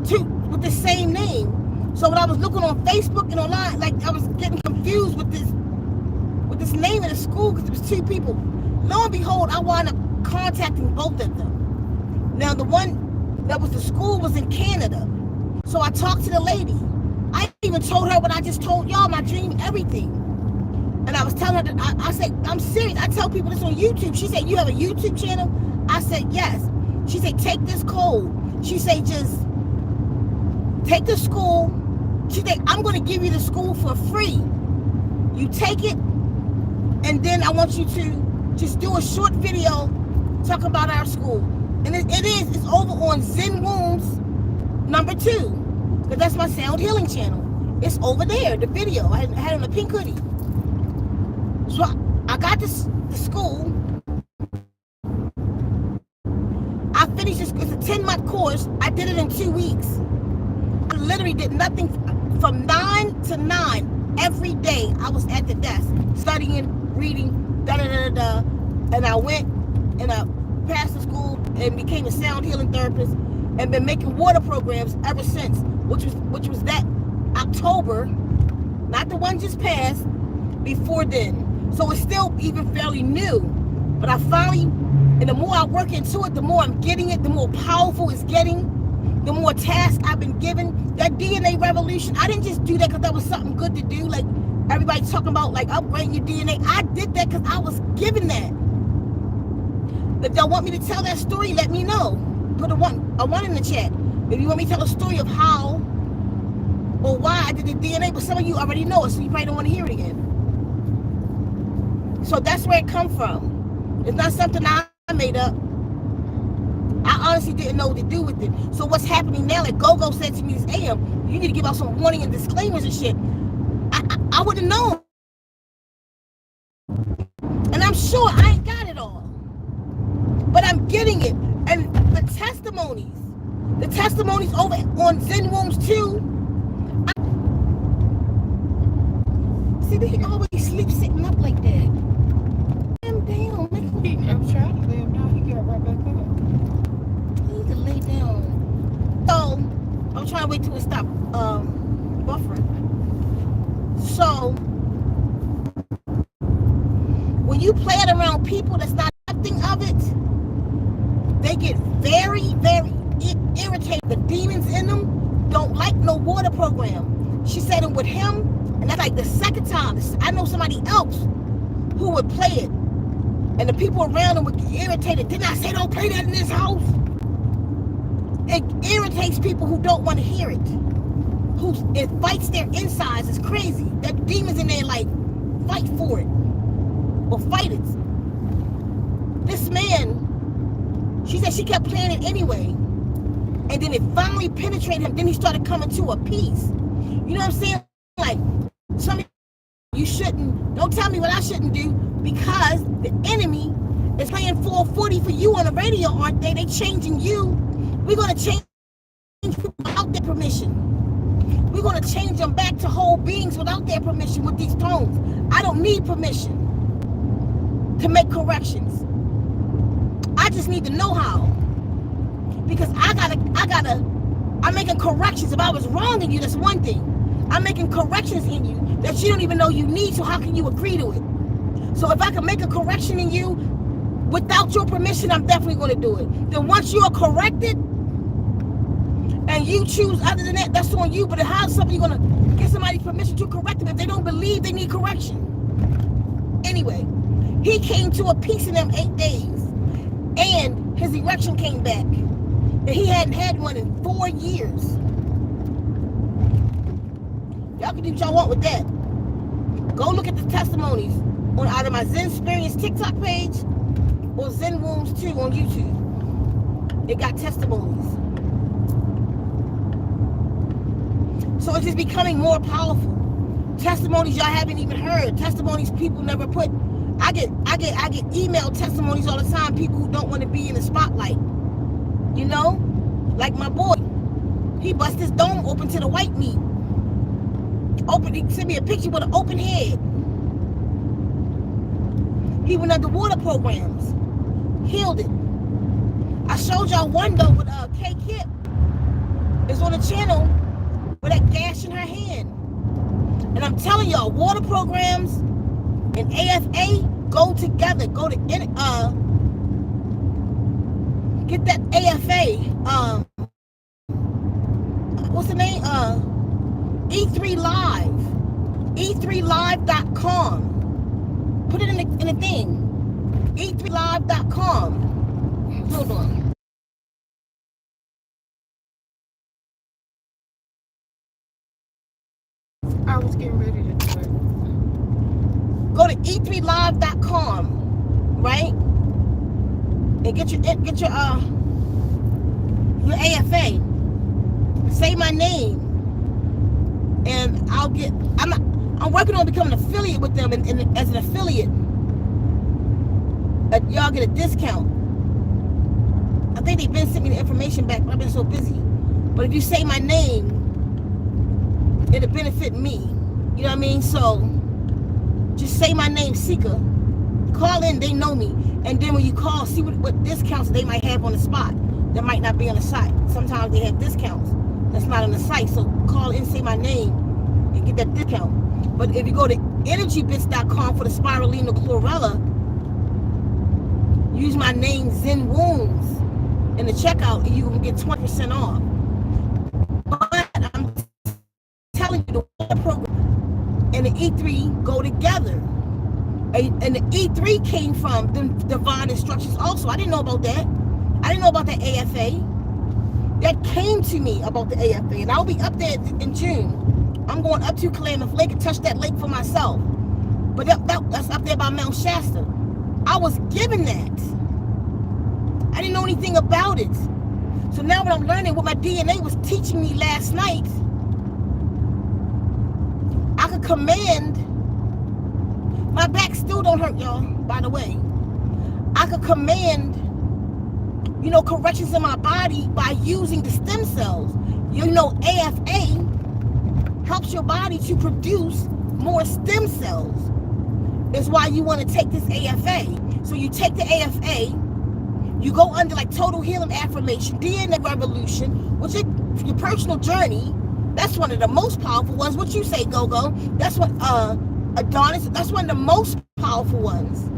two with the same name. So when I was looking on Facebook and online, like, I was getting confused with this name of the school because it was two people. Lo and behold, I wound up contacting both of them. Now, the one that was the school was in Canada. So I talked to the lady. I even told her what I just told y'all, my dream, everything. And I was telling her that I said, I'm serious. I tell people this on YouTube. She said, you have a YouTube channel? I said, yes. She said, take this code. She said, just take the school. She said, I'm going to give you the school for free. You take it, and then I want you to just do a short video talking about our school. And it's over on Zen Wombs #2. Because that's my sound healing channel. It's over there, the video. I had on a pink hoodie. So I got the school. I finished this. It's a 10-month course. I did it in 2 weeks. I literally did nothing from 9 to 9 every day. I was at the desk studying, reading, and I went and I passed the school and became a sound healing therapist and been making water programs ever since, which was that October, not the one just passed, before then. So it's still even fairly new. But I finally, and the more I work into it, the more I'm getting it, the more powerful it's getting, the more tasks I've been given. That DNA revolution, I didn't just do that because that was something good to do. Like everybody's talking about, like, upgrading your DNA. I did that because I was given that. If y'all want me to tell that story, let me know. Put a one in the chat. If you want me to tell a story of how or why I did the DNA, but some of you already know it, so you probably don't want to hear it again. So that's where it comes from. It's not something I made up. I honestly didn't know what to do with it. So what's happening now, like Gogo said to me this AM, you need to give out some warning and disclaimers and shit. I wouldn't know. And I'm sure I ain't got it all. But I'm getting it. And the testimonies over on ZenWombs too. See, they always sleep sitting up like that. Lay him down.
I'm trying to lay him down. He got right back up.
He need to lay down. So, I'm trying to wait till it stop buffering. So, when you play it around people that's not accepting of it, they get very, very irritated. The demons in them don't like no water program. She said it with him, and that's like the second time. I know somebody else who would play it, and the people around them would get irritated. Didn't I say don't play that in this house? It irritates people who don't want to hear it. It fights their insides. It's crazy. That demons in there like fight for it or fight it. This man, she said she kept playing it anyway, and then it finally penetrated him. Then he started coming to a peace. You know what I'm saying? Like, some you shouldn't, don't tell me what I shouldn't do, because the enemy is playing 440 for you on the radio, aren't they? They changing you. We're going to change people without their permission. We're going to change them back to whole beings without their permission with these tones. I don't need permission to make corrections. I just need to know how. Because I'm making corrections. If I was wrong in you, that's one thing. I'm making corrections in you that you don't even know you need, so how can you agree to it? So if I can make a correction in you without your permission, I'm definitely going to do it. Then once you are corrected, and you choose other than that, that's on you. But how is somebody going to get somebody's permission to correct them if they don't believe they need correction? Anyway, he came to a peace in them 8 days. And his erection came back. And he hadn't had one in 4 years. Y'all can do what y'all want with that. Go look at the testimonies on either my Zen Experience TikTok page or Zen Wombs 2 on YouTube. They got testimonies. So it's just becoming more powerful. Testimonies y'all haven't even heard. Testimonies people never put. I get email testimonies all the time. People who don't want to be in the spotlight. You know, like my boy. He bust his dome open to the white meat. He sent me a picture with an open head. He went underwater programs. Healed it. I showed y'all one though with K Kip. It's on the channel. With that gash in her hand. And I'm telling y'all, water programs and AFA go together. Go to get that AFA. What's the name? E3 Live. E3live.com. Put it in the thing. E3live.com. Hold on.
I was getting ready to do it.
Go to e3live.com, right? And get your AFA. Say my name, and I'm working on becoming an affiliate with them, and as an affiliate, y'all get a discount. I think they've been sending me the information back, but I've been so busy. But if you say my name, it'll benefit me. You know what I mean? So just say my name, Ceka. Call in, they know me. And then when you call, see what discounts they might have on the spot that might not be on the site. Sometimes they have discounts that's not on the site. So call in, say my name, and get that discount. But if you go to energybits.com for the spirulina chlorella, use my name, Zen Wombs, in the checkout, and you can get 20% off. But I'm telling you, the water program and the E3 go together. And the E3 came from the divine instructions also. I didn't know about that. I didn't know about the AFA. That came to me about the AFA. And I'll be up there in June. I'm going up to Klamath Lake and touch that lake for myself. But that's up there by Mount Shasta. I was given that. I didn't know anything about it. So now what I'm learning, what my DNA was teaching me last night, I could command. My back still don't hurt, y'all, by the way. I could command, corrections in my body by using the stem cells. AFA helps your body to produce more stem cells. That's why you want to take this AFA. So you take the AFA, you go under like total healing affirmation, DNA revolution, which is your personal journey. That's one of the most powerful ones. What you say, Go-Go? That's what Adonis, that's one of the most powerful ones.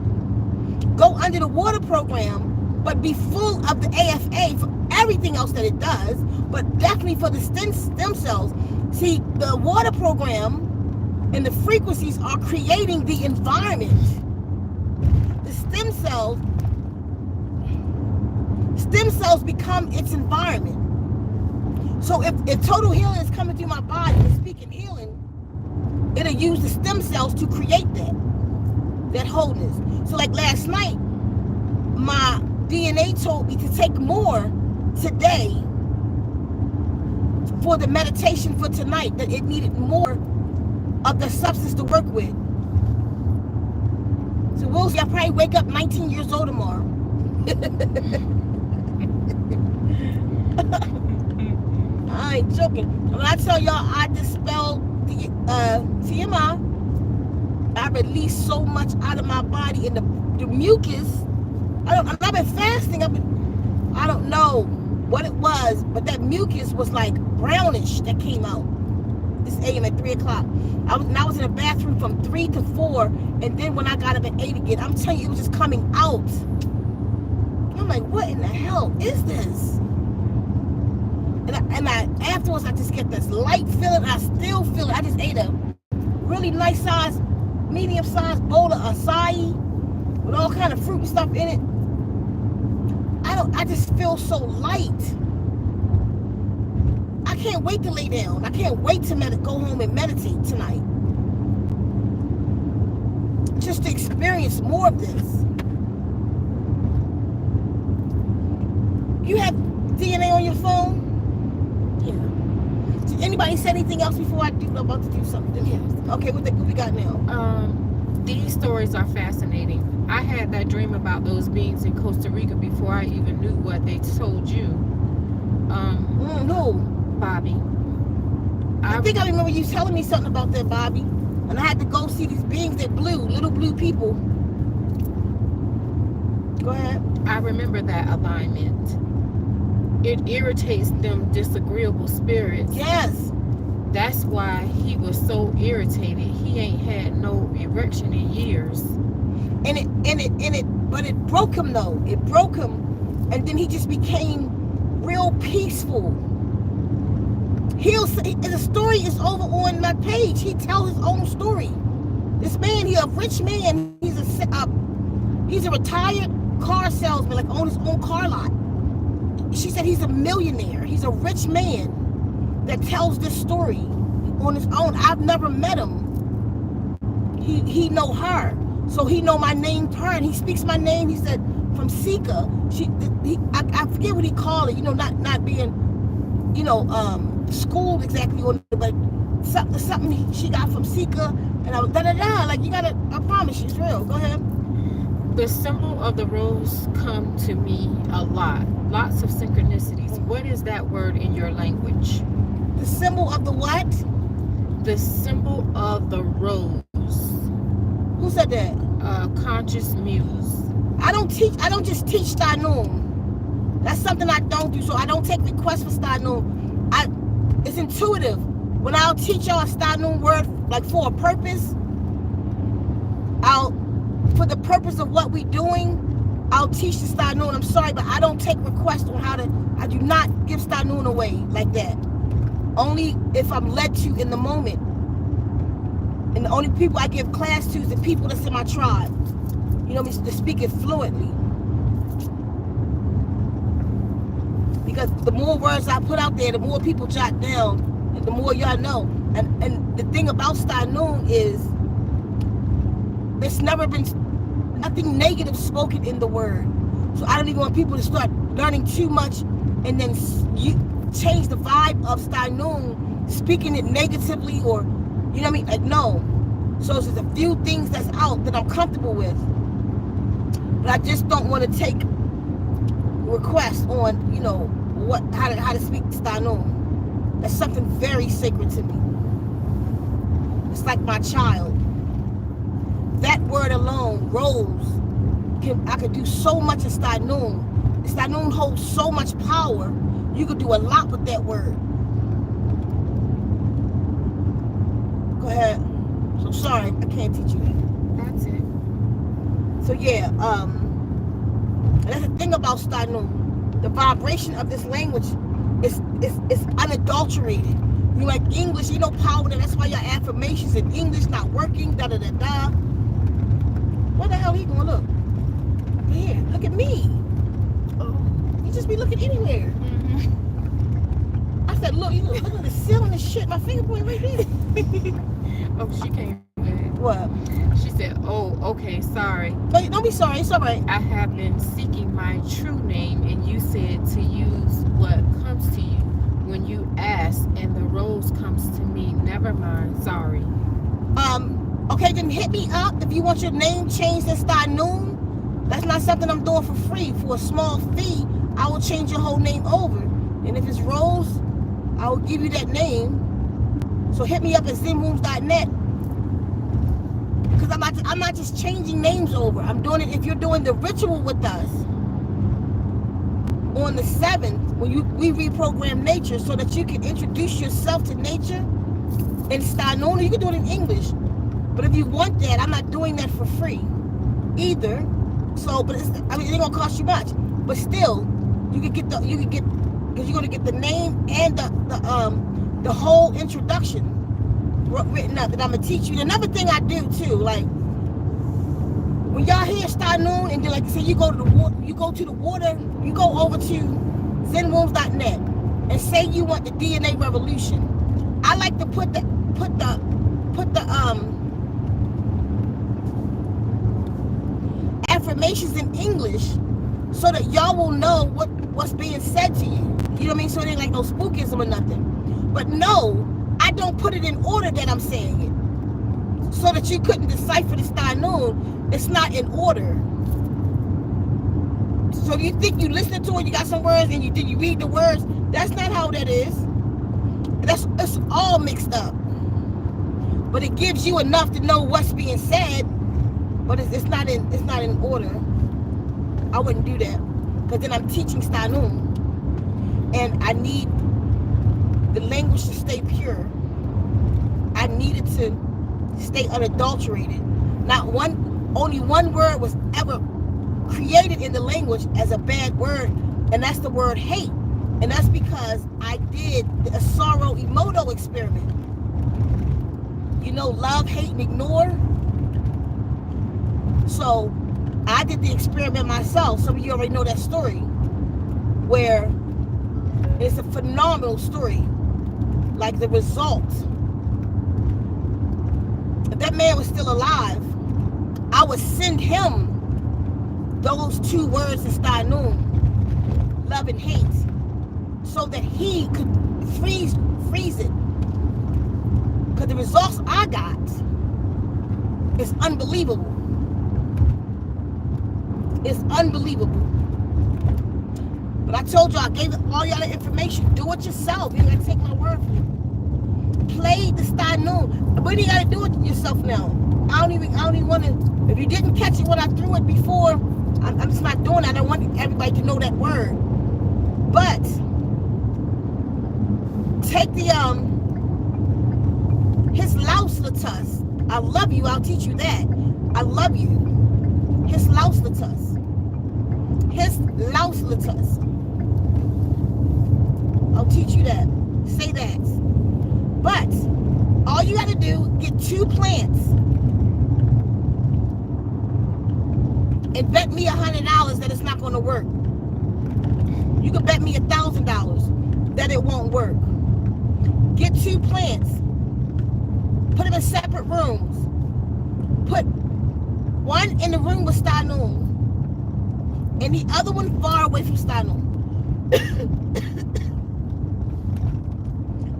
Go under the water program, but be full of the AFA for everything else that it does, but definitely for the stem cells. See, the water program and the frequencies are creating the environment. The stem cells become its environment. So if total healing is coming through my body and speaking healing, it'll use the stem cells to create that wholeness. So like last night, my DNA told me to take more today for the meditation for tonight, that it needed more of the substance to work with. So we'll see. I'll probably wake up 19 years old tomorrow. I ain't joking. When I tell y'all I dispelled the TMI, I released so much out of my body, and the mucus. I've been fasting. I don't know what it was, but that mucus was like brownish that came out. This AM at 3 o'clock. I was in the bathroom from 3 to 4, and then when I got up at 8 again, I'm telling you, it was just coming out. I'm like, what in the hell is this? And I afterwards, I just get this light feeling. I still feel it. I just ate a really nice size, medium sized bowl of acai with all kind of fruit and stuff in it. I just feel so light. I can't wait to lay down. I can't wait to go home and meditate tonight. Just to experience more of this. You have DNA on your phone? Yeah. Did anybody say anything else before I'm about to do something?
Yes.
Okay, what we got now?
These stories are fascinating. I had that dream about those beings in Costa Rica before I even knew what they told you.
Who?
Bobby.
I think I remember you telling me something about that, Bobby. And I had to go see these beings that little blue people. Go ahead.
I remember that alignment. It irritates them disagreeable spirits.
Yes.
That's why he was so irritated. He ain't had no erection in years.
But it broke him though. It broke him, and then he just became real peaceful. The story is over on my page. He tells his own story. This man, he's a rich man. He's a retired car salesman, like owns his own car lot. She said he's a millionaire. He's a rich man that tells this story on his own. I've never met him. He know her, so he know my name to her, and he speaks my name. He said from Ceka. I forget what he called it. Not being, schooled exactly on it, but something she got from Ceka, and I was like you gotta. I promise you, it's real. Go ahead.
The symbol of the rose come to me a lot. Lots of synchronicities. What is that word in your language?
The symbol of the what?
The symbol of the rose.
Who said that?
Conscious muse.
I don't just teach Stanum. That's something I don't do. So I don't take requests for Stanum. It's intuitive. When I'll teach y'all a Stanum word, like for a purpose, for the purpose of what we're doing, I'll teach the Stanun. I'm sorry, but I don't take requests on I do not give Stanun away like that. Only if I'm led to in the moment. And the only people I give class to is the people that's in my tribe. To speak it fluently. Because the more words I put out there, the more people jot down, and the more y'all know. And the thing about Stanun is, there's never been nothing negative spoken in the word. So I don't even want people to start learning too much and then you change the vibe of Stanun, speaking it negatively, or you know what I mean? Like, no. So there's a few things that's out that I'm comfortable with, but I just don't want to take requests on how to speak Stanun. That's something very sacred to me. It's like my child. That word alone, rose, I could do so much in Stanun. Stanun holds so much power. You could do a lot with that word. Go ahead. So sorry, I can't teach you that.
That's it.
So yeah, that's the thing about Stanun. The vibration of this language is unadulterated. Like English, power. That's why your affirmations in English not working. Da da da da. Where the hell he going? Look. Yeah, look at me. Oh, you just be looking anywhere.
Mm-hmm.
I said, look at the ceiling and shit. My finger point right there.
Oh, she came back.
What?
She said, oh, okay, sorry.
No, don't be sorry. It's all right.
I have been seeking my true name, and you said to use what comes to you when you ask, and the rose comes to me. Never mind, sorry.
Okay, then hit me up if you want your name changed in Stanun. That's not something I'm doing for free. For a small fee, I will change your whole name over. And if it's Rose, I will give you that name. So hit me up at ZenWombs.net. Because I'm not just changing names over. I'm doing it if you're doing the ritual with us on the 7th, when we reprogram nature, so that you can introduce yourself to nature in Stanona. You can do it in English. But if you want that, I'm not doing that for free either. So, but it ain't gonna cost you much. But still, because you're gonna get the name and the whole introduction written up that I'm gonna teach you. Another thing I do too, like when y'all hear Star Noon and then like say you go over to ZenWombs.net and say you want the DNA revolution. I like to put the affirmations in English so that y'all will know what's being said to you. You know what I mean? So it ain't like no spookism or nothing. But no, I don't put it in order that I'm saying it. So that you couldn't decipher the Star Noon. It's not in order. So you think you listen to it, you got some words, and you read the words. That's not how that is. It's all mixed up. But it gives you enough to know what's being said. But it's not in order. I wouldn't do that, because then I'm teaching Star Noon, and I need the language to stay pure. I need it to stay unadulterated. Only one word was ever created in the language as a bad word, and that's the word hate. And that's because I did a sorrow emoto experiment. You know, love, hate, and ignore. So I did the experiment myself. Some of you already know that story, where it's a phenomenal story. Like the result, if that man was still alive, I would send him those 2 words in Star Noon, love and hate, so that he could freeze it. Because the results I got is unbelievable. It's unbelievable. But I told you, I gave all y'all the information. Do it yourself. You gotta take my word for it. Play the Star Noon. What do you gotta do it yourself now? I don't even want to. If you didn't catch it when I threw it before, I'm just not doing that. I don't want everybody to know that word. But take the his lauslatus. I love you. I'll teach you that. I love you. His lauslatus. His lauslatus. I'll teach you that. Say that. But all you got to do, get 2 plants and bet me $100 that it's not going to work. You can bet me $1,000 that it won't work. Get 2 plants. Put them in separate rooms. Put one in the room with Star Noon, and the other one far away from Star Noon.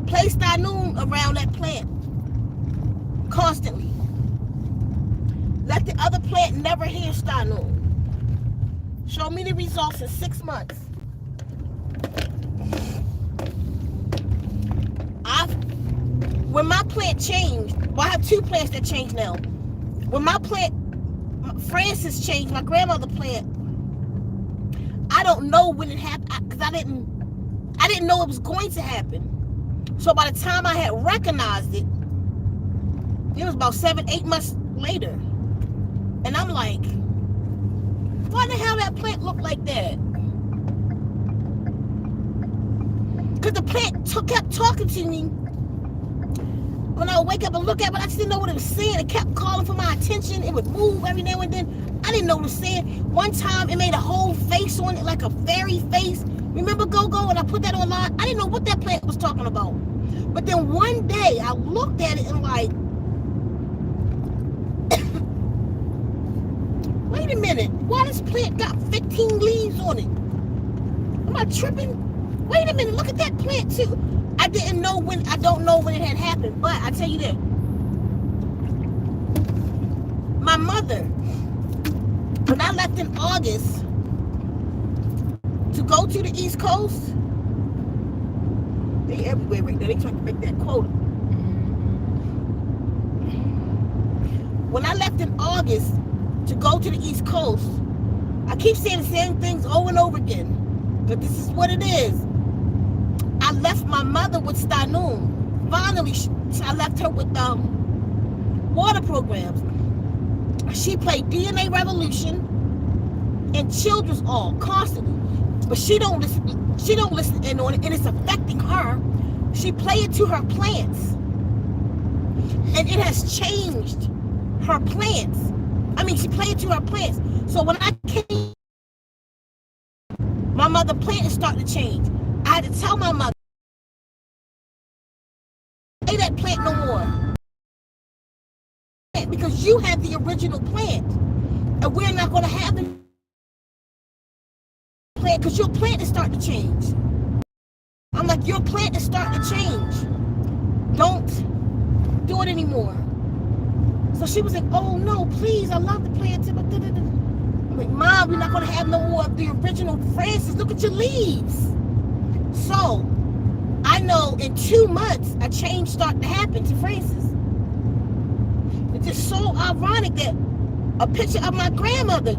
Place Star Noon around that plant constantly. Let the other plant never hear Star Noon. Show me the results in 6 months. When my plant changed, well, I have 2 plants that changed now. When my plant, Francis changed, my grandmother plant, I don't know when it happened, because I didn't know it was going to happen. So by the time I had recognized it, it was about 7-8 months later. And I'm like, why the hell that plant look like that? Because the plant kept talking to me. When I would wake up and look at it, but I just didn't know what it was saying. It kept calling for my attention. It would move every now and then. I didn't know what it was saying. One time, it made a whole face on it, like a fairy face. Remember Go-Go? And I put that online. I didn't know what that plant was talking about. But then one day, I looked at it and like, wait a minute. Why this plant got 15 leaves on it? Am I tripping? Wait a minute. Look at that plant too. I don't know when it had happened, but I tell you this. My mother, when I left in August to go to the East Coast, They everywhere right now. They trying to make that quota. When I left in August to go to the East Coast, I keep saying the same things over and over again, but this is what it is. I left my mother with Stanum. Finally, I left her with water programs. She played DNA Revolution and Children's All constantly, but she don't listen in on it, and it's affecting her. She play it to her plants, and it has changed her plants. I mean, she played it to her plants. So when I came, my mother plant is starting to change. I had to tell my mother, play that plant no more, because you have the original plant, and we're not going to have the plant because your plant is starting to change. I'm like, your plant is starting to change. Don't do it anymore. So she was like, oh no, please, I love the plant. I'm like, Mom, we're not going to have no more of the original Francis. Look at your leaves. So I know in 2 months a change started to happen to Francis. It's just so ironic that a picture of my grandmother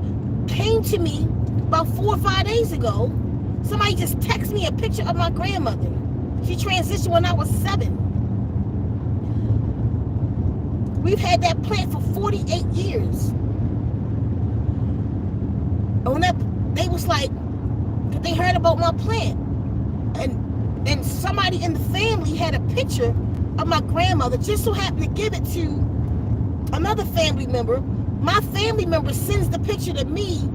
came to me about 4 or 5 days ago. Somebody just texted me a picture of my grandmother. She transitioned when I was 7. We've had that plant for 48 years. And when they was like, they heard about my plant. And somebody in the family had a picture of my grandmother, just so happened to give it to another family member. My family member sends the picture to me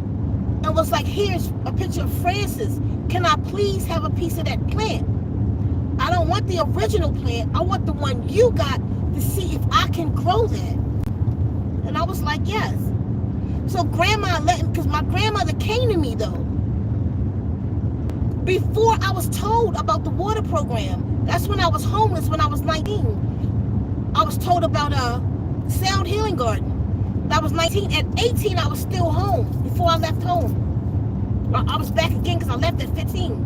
and was like, here's a picture of Francis. Can I please have a piece of that plant? I don't want the original plant. I want the one you got to see if I can grow that. And I was like, yes. So grandma let me, because my grandmother came to me though. Before I was told about the water program. That's when I was homeless when I was 19. I was told about a Sound Healing Garden. I was 19. At 18, I was still home before I left home. I was back again because I left at 15.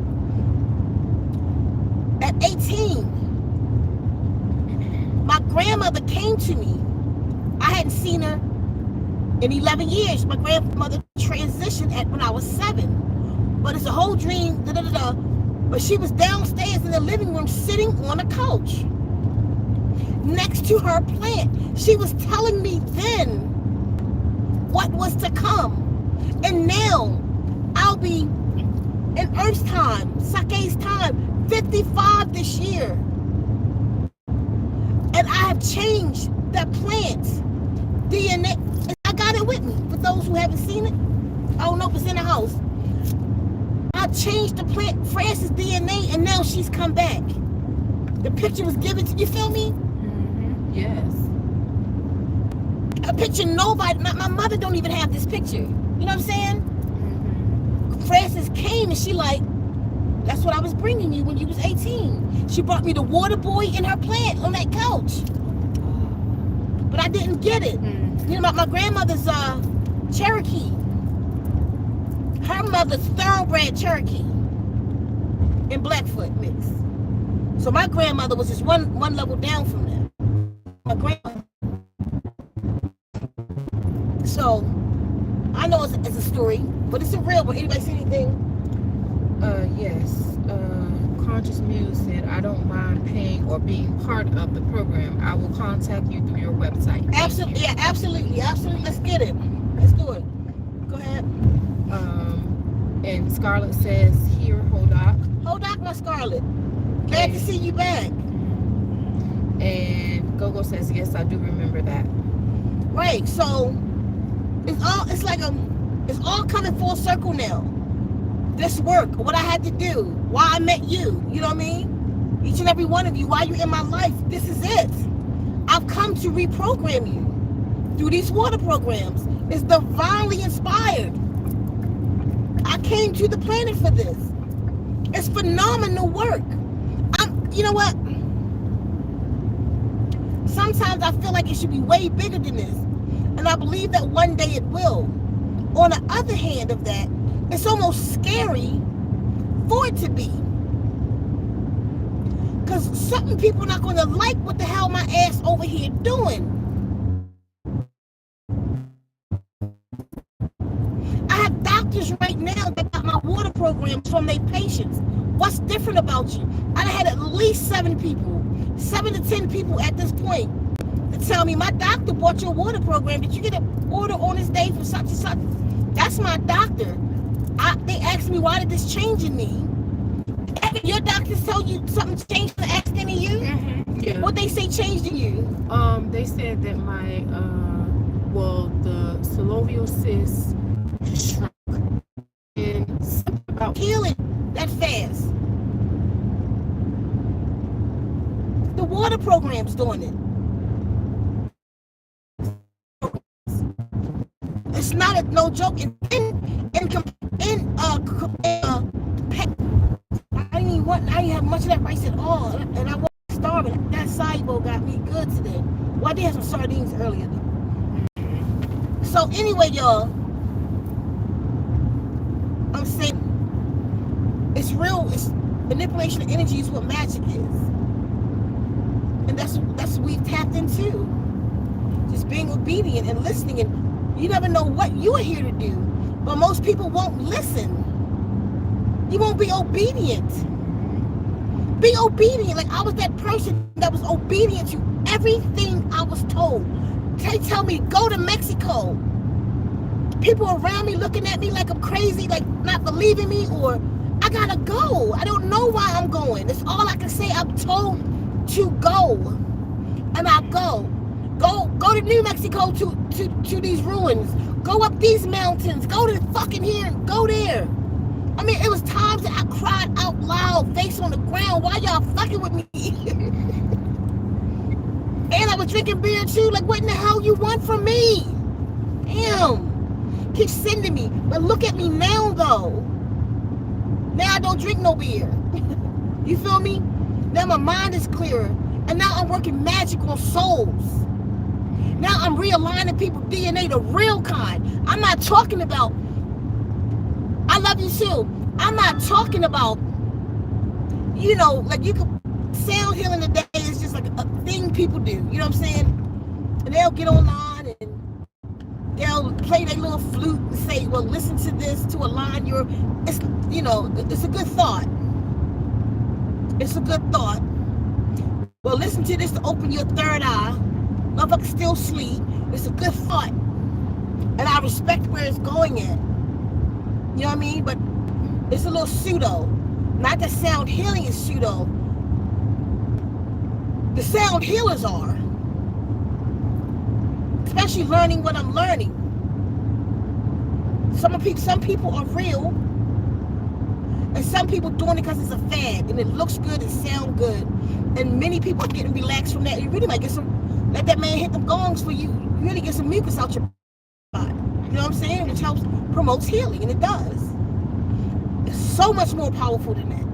At 18, my grandmother came to me. I hadn't seen her in 11 years. My grandmother transitioned when I was 7. But it's a whole dream, But she was downstairs in the living room sitting on a couch next to her plant. She was telling me then what was to come. And now I'll be in Earth's time, Sake's time, 55 this year. And I have changed that plant's DNA. I got it with me. For those who haven't seen it, I don't know if it's in the house. I changed the plant, Francis' DNA, and now she's come back. The picture was given to you. Feel me?
Mm-hmm. Yes.
A picture nobody, my mother don't even have this picture. You know what I'm saying?
Mm-hmm.
Francis came and she like, that's what I was bringing you when you was 18. She brought me the water boy and her plant on that couch. But I didn't get it. Mm-hmm. You know, my grandmother's Cherokee. Her mother's thoroughbred Cherokee and Blackfoot mix. So my grandmother was just one level down from them. My grandmother. So I know it's a story, but it's a real one. Anybody see anything?
Yes. Conscious Muse said, I don't mind paying or being part of the program. I will contact you through your website.
Absolutely. Yeah, absolutely. Let's get it. Let's do it. Go ahead.
And Scarlett says, here, Hodak.
Hodak, my Scarlett. Glad to see you back.
And Gogo says, yes, I do remember that.
Right. So it's all coming full circle now. This work, what I had to do, why I met you, you know what I mean? Each and every one of you, why you're in my life, this is it. I've come to reprogram you through these water programs. It's divinely inspired. I came to the planet for this. It's phenomenal work. You know what? Sometimes I feel like it should be way bigger than this. And I believe that one day it will. On the other hand of that, it's almost scary for it to be. Because certain people are not going to like what the hell my ass over here doing. I have doctors right now that got my water programs from their patients. What's different about you? I had at least 7 to 10 people at this point to tell me, my doctor bought your water program. Did you get an order on this day for such and such? That's my doctor. They asked me, why did this change in me? Have your doctors told you something changed in the accident in you?
Mm-hmm. Yeah.
What they say changed in you?
They said that my the synovial cyst shrunk, and something about
Healing that fast. The water program's doing it. It's not no joke. I didn't have much of that rice at all, and I was starving. That saibo got me good today. Well, I did have some sardines earlier though. So anyway, y'all, I'm saying it's real. It's manipulation of energy is what magic is, and that's what we've tapped into. Just being obedient and listening, and you never know what you are here to do. But most people won't listen. You won't be obedient. Be obedient. Like I was that person that was obedient to everything I was told. They tell me go to Mexico. People around me looking at me like I'm crazy, like not believing me, or I gotta go. I don't know why I'm going. That's all I can say. I'm told to go, and I go. Go to New Mexico to these ruins. Go up these mountains. Go to fucking here. Go there. I mean, it was times that I cried out loud, face on the ground. Why y'all fucking with me? And I was drinking beer too. Like, what in the hell you want from me? Damn. Keep sending me. But look at me now, though. Now I don't drink no beer. You feel me? Now my mind is clearer. And now I'm working magic on souls. Now I'm realigning people's DNA, the real kind. I'm not talking about, I love you too. I'm not talking about, you know, like you could, sound healing today is just like a thing people do. You know what I'm saying? And they'll get online and they'll play their little flute and say, well, listen to this to align your, it's, you know, it's a good thought. It's a good thought. Well, listen to this to open your third eye. Motherfucker still sleep. It's a good thought. And I respect where it's going at. You know what I mean? But it's a little pseudo. Not that sound healing is pseudo. The sound healers are. Especially learning what I'm learning. Some people are real. And some people doing it because it's a fad. And it looks good and sound good. And many people are getting relaxed from that. You really might get some, let that man hit them gongs for you. You really get some mucus out your body. You know what I'm saying? Which helps, promotes healing. And it does. It's so much more powerful than that.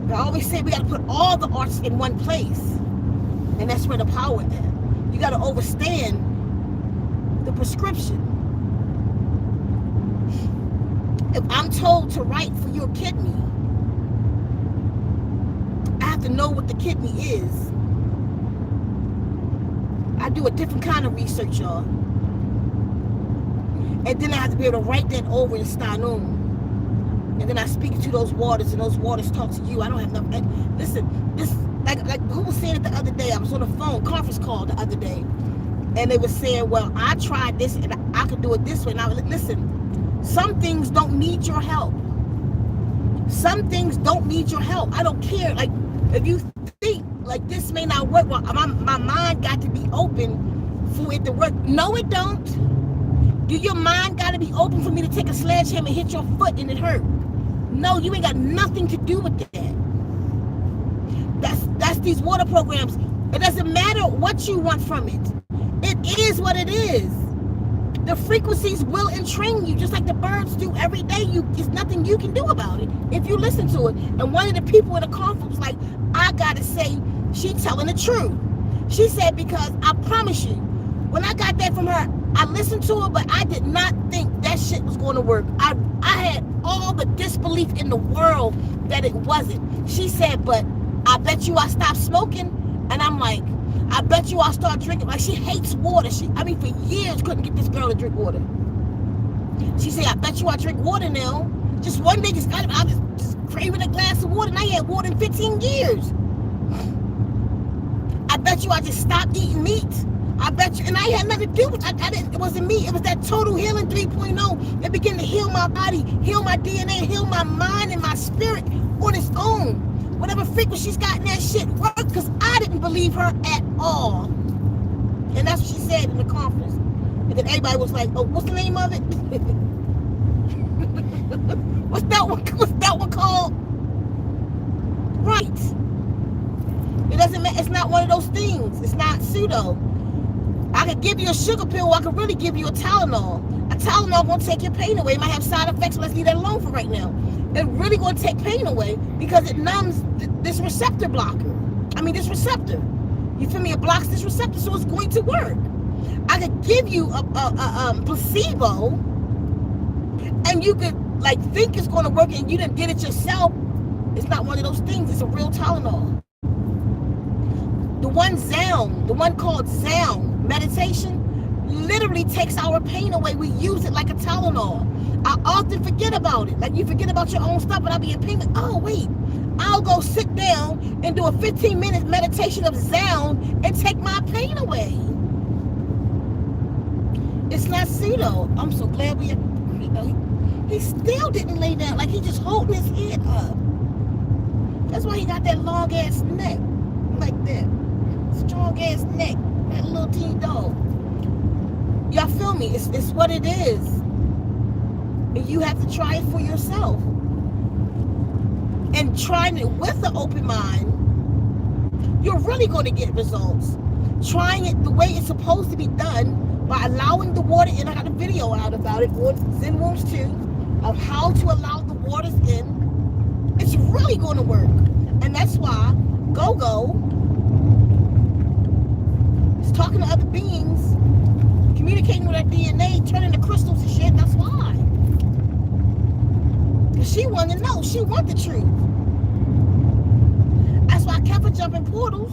But I always say we got to put all the arts in one place. And that's where the power is at. You got to understand the prescription. If I'm told to write for your kidney, I have to know what the kidney is. I do a different kind of research, y'all. And then I have to be able to write that over in Stanum. And then I speak to those waters, and those waters talk to you. I don't have nothing. Listen, this like who was saying it the other day? I was on a phone conference call the other day, and they were saying, well, I tried this and I could do it this way. And I was like, listen, some things don't need your help. Some things don't need your help. I don't care. Like, if you think like this may not work, well, my mind got to be open for it to work. No, it don't. Do your mind got to be open for me to take a sledgehammer and hit your foot and it hurt? No, you ain't got nothing to do with that. That's these water programs. It doesn't matter what you want from it. It is what it is. The frequencies will entrain you just like the birds do every day. It's nothing you can do about it if you listen to it. And one of the people in the conference was like, I gotta say, she telling the truth. She said, because I promise you, when I got that from her, I listened to her, but I did not think that shit was going to work. I had all the disbelief in the world that it wasn't. She said, but I bet you I stopped smoking. And I'm like, I bet you I'll start drinking. Like, she hates water. For years couldn't get this girl to drink water. She said, I bet you I drink water now. Just one day, I was just craving a glass of water, and I had water in 15 years. I bet you I just stopped eating meat. I bet you, and I had nothing to do with it. It wasn't me. It was that total healing 3.0. It began to heal my body, heal my DNA, heal my mind and my spirit on its own. Whatever frequency she's got in that shit worked, because I didn't believe her at all. And that's what she said in the conference. And then everybody was like, oh, what's the name of it? What's that one called? Right. It doesn't matter. It's not one of those things. It's not pseudo. I could give you a sugar pill, or I could really give you a Tylenol. A Tylenol won't take your pain away. It might have side effects, but let's leave that alone for right now. It's really going to take pain away because it numbs this receptor blocker. This receptor. You feel me? It blocks this receptor, so it's going to work. I could give you a placebo, and you could think it's going to work, and you didn't get it yourself. It's not one of those things. It's a real Tylenol. The one called Sound meditation, literally takes our pain away. We use it like a Tylenol. I often forget about it. Like, you forget about your own stuff, but I'll be in pain. Oh, wait. I'll go sit down and do a 15-minute meditation of Sound and take my pain away. It's not pseudo. I'm so glad he still didn't lay down. Like, he just holding his head up. That's why he got that long ass neck. Like that. Strong ass neck. That little teeny dog. Y'all feel me? It's what it is. And you have to try it for yourself. And trying it with an open mind, you're really going to get results. Trying it the way it's supposed to be done by allowing the water in. I got a video out about it on ZenWombs 2 of how to allow the waters in. It's really going to work. And that's why Go-Go is talking to other beings, communicating with our DNA, turning to crystals and shit. That's why. Because she wanted to know. She wanted the truth. That's why I kept her jumping portals.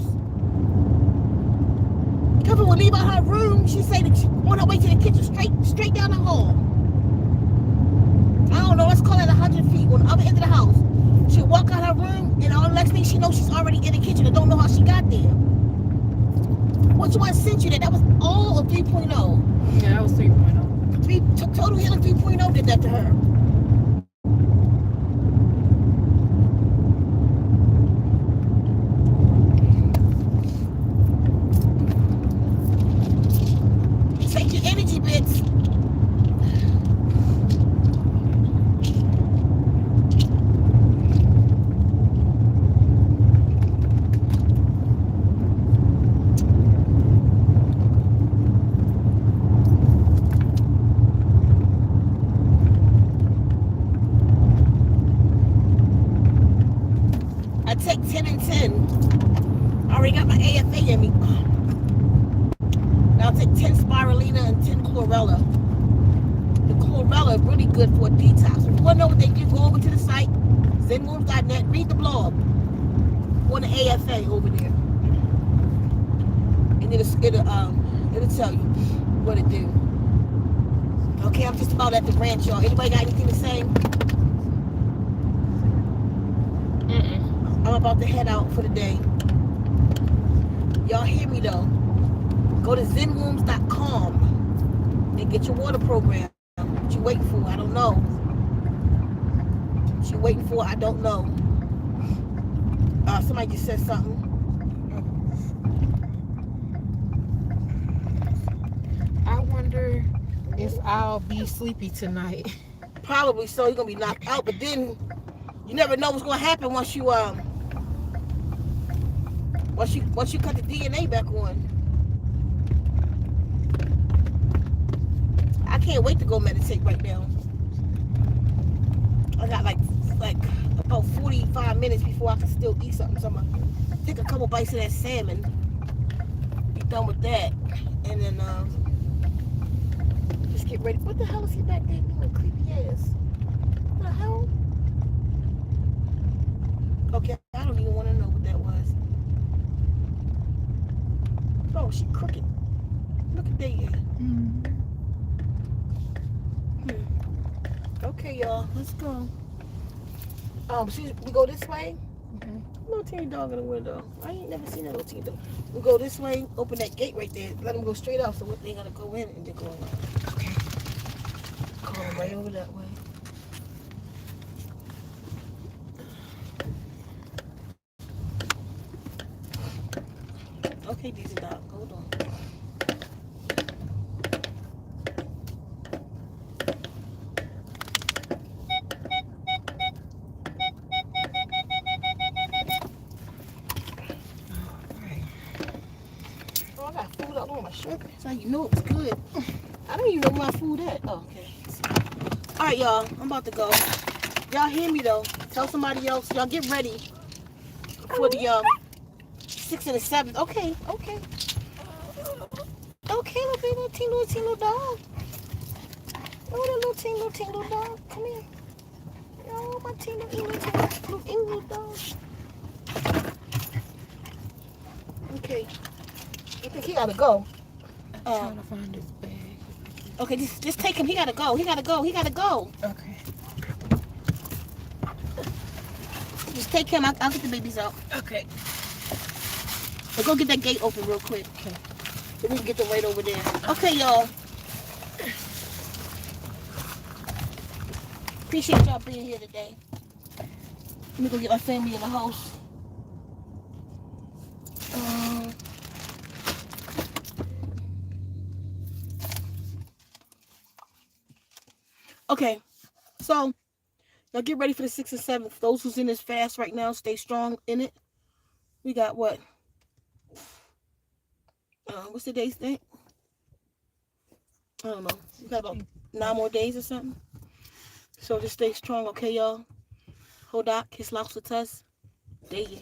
Kevin would leave out her room. She said that she on her way to the kitchen, straight down the hall. I don't know, let's call it 100 feet on the other end of the house. She'll walk out her room, and all the next thing she knows, she's already in the kitchen. I don't know how she got there. Which one sent you there? That was all of 3.0.
Yeah, that was 3.0.
Total Healing 3.0 did that to her. Take your energy bits. Take 10 and 10. I already got my AFA in me. Now I'll take 10 spirulina and 10 chlorella. The chlorella is really good for a detox. If you want to know what they do, go over to the site, ZenWombs.net, read the blog on the AFA over there. And it'll tell you what it do. Okay, I'm just about at the ranch, y'all. Anybody got anything to say? I'm about to head out for the day. Y'all hear me though? Go to ZenWombs.com and get your water program. What you waiting for? I don't know. What you waiting for? I don't know. Somebody just said something.
I wonder if I'll be sleepy tonight.
Probably so. You're gonna be knocked out, but then you never know what's gonna happen once you cut the DNA back on. I can't wait to go meditate right now. I got like about 45 minutes before I can still eat something. So I'm gonna take a couple bites of that salmon. Be done with that, and then just get ready. What the hell is he back there doing? Creepy ass. What the hell? Okay, I don't even want to know what that was. Oh, she crooked. Look at that. Okay, y'all, let's go. We go this way. Little teeny dog in the window. I ain't never seen that little teeny dog. We go this way. Open that gate right there. Let them go straight out. So they gotta go in and then go around.
Okay.
Go right over that way. Okay, Daisy Dog, hold on. Oh, I got food all on my shirt. That's how you know it's good. I don't even know where my food at. Oh, okay. All right, y'all. I'm about to go. Y'all hear me though? Tell somebody else. Y'all get ready for the 6th and the 7th. Okay, okay. Okay, little teeny dog. Oh, that little teeny dog. Come here. Oh, my teeny little dog. Okay. I think he gotta go.
I'm trying to find his bag.
Okay, just take him. He gotta go.
Okay.
Just take him. I'll get the babies out.
Okay.
But go get that gate open real quick.
Okay.
So we can get them right over there. Okay, y'all. Appreciate y'all being here today. Let me go get my family in the house. Okay, so y'all get ready for the 6th and 7th. Those who's in this fast right now, stay strong in it. We got what? What's the day's thing? I don't know. We got about 9 more days or something. So just stay strong, okay, y'all? Hodak, Kiss Lots of Tuss. Day.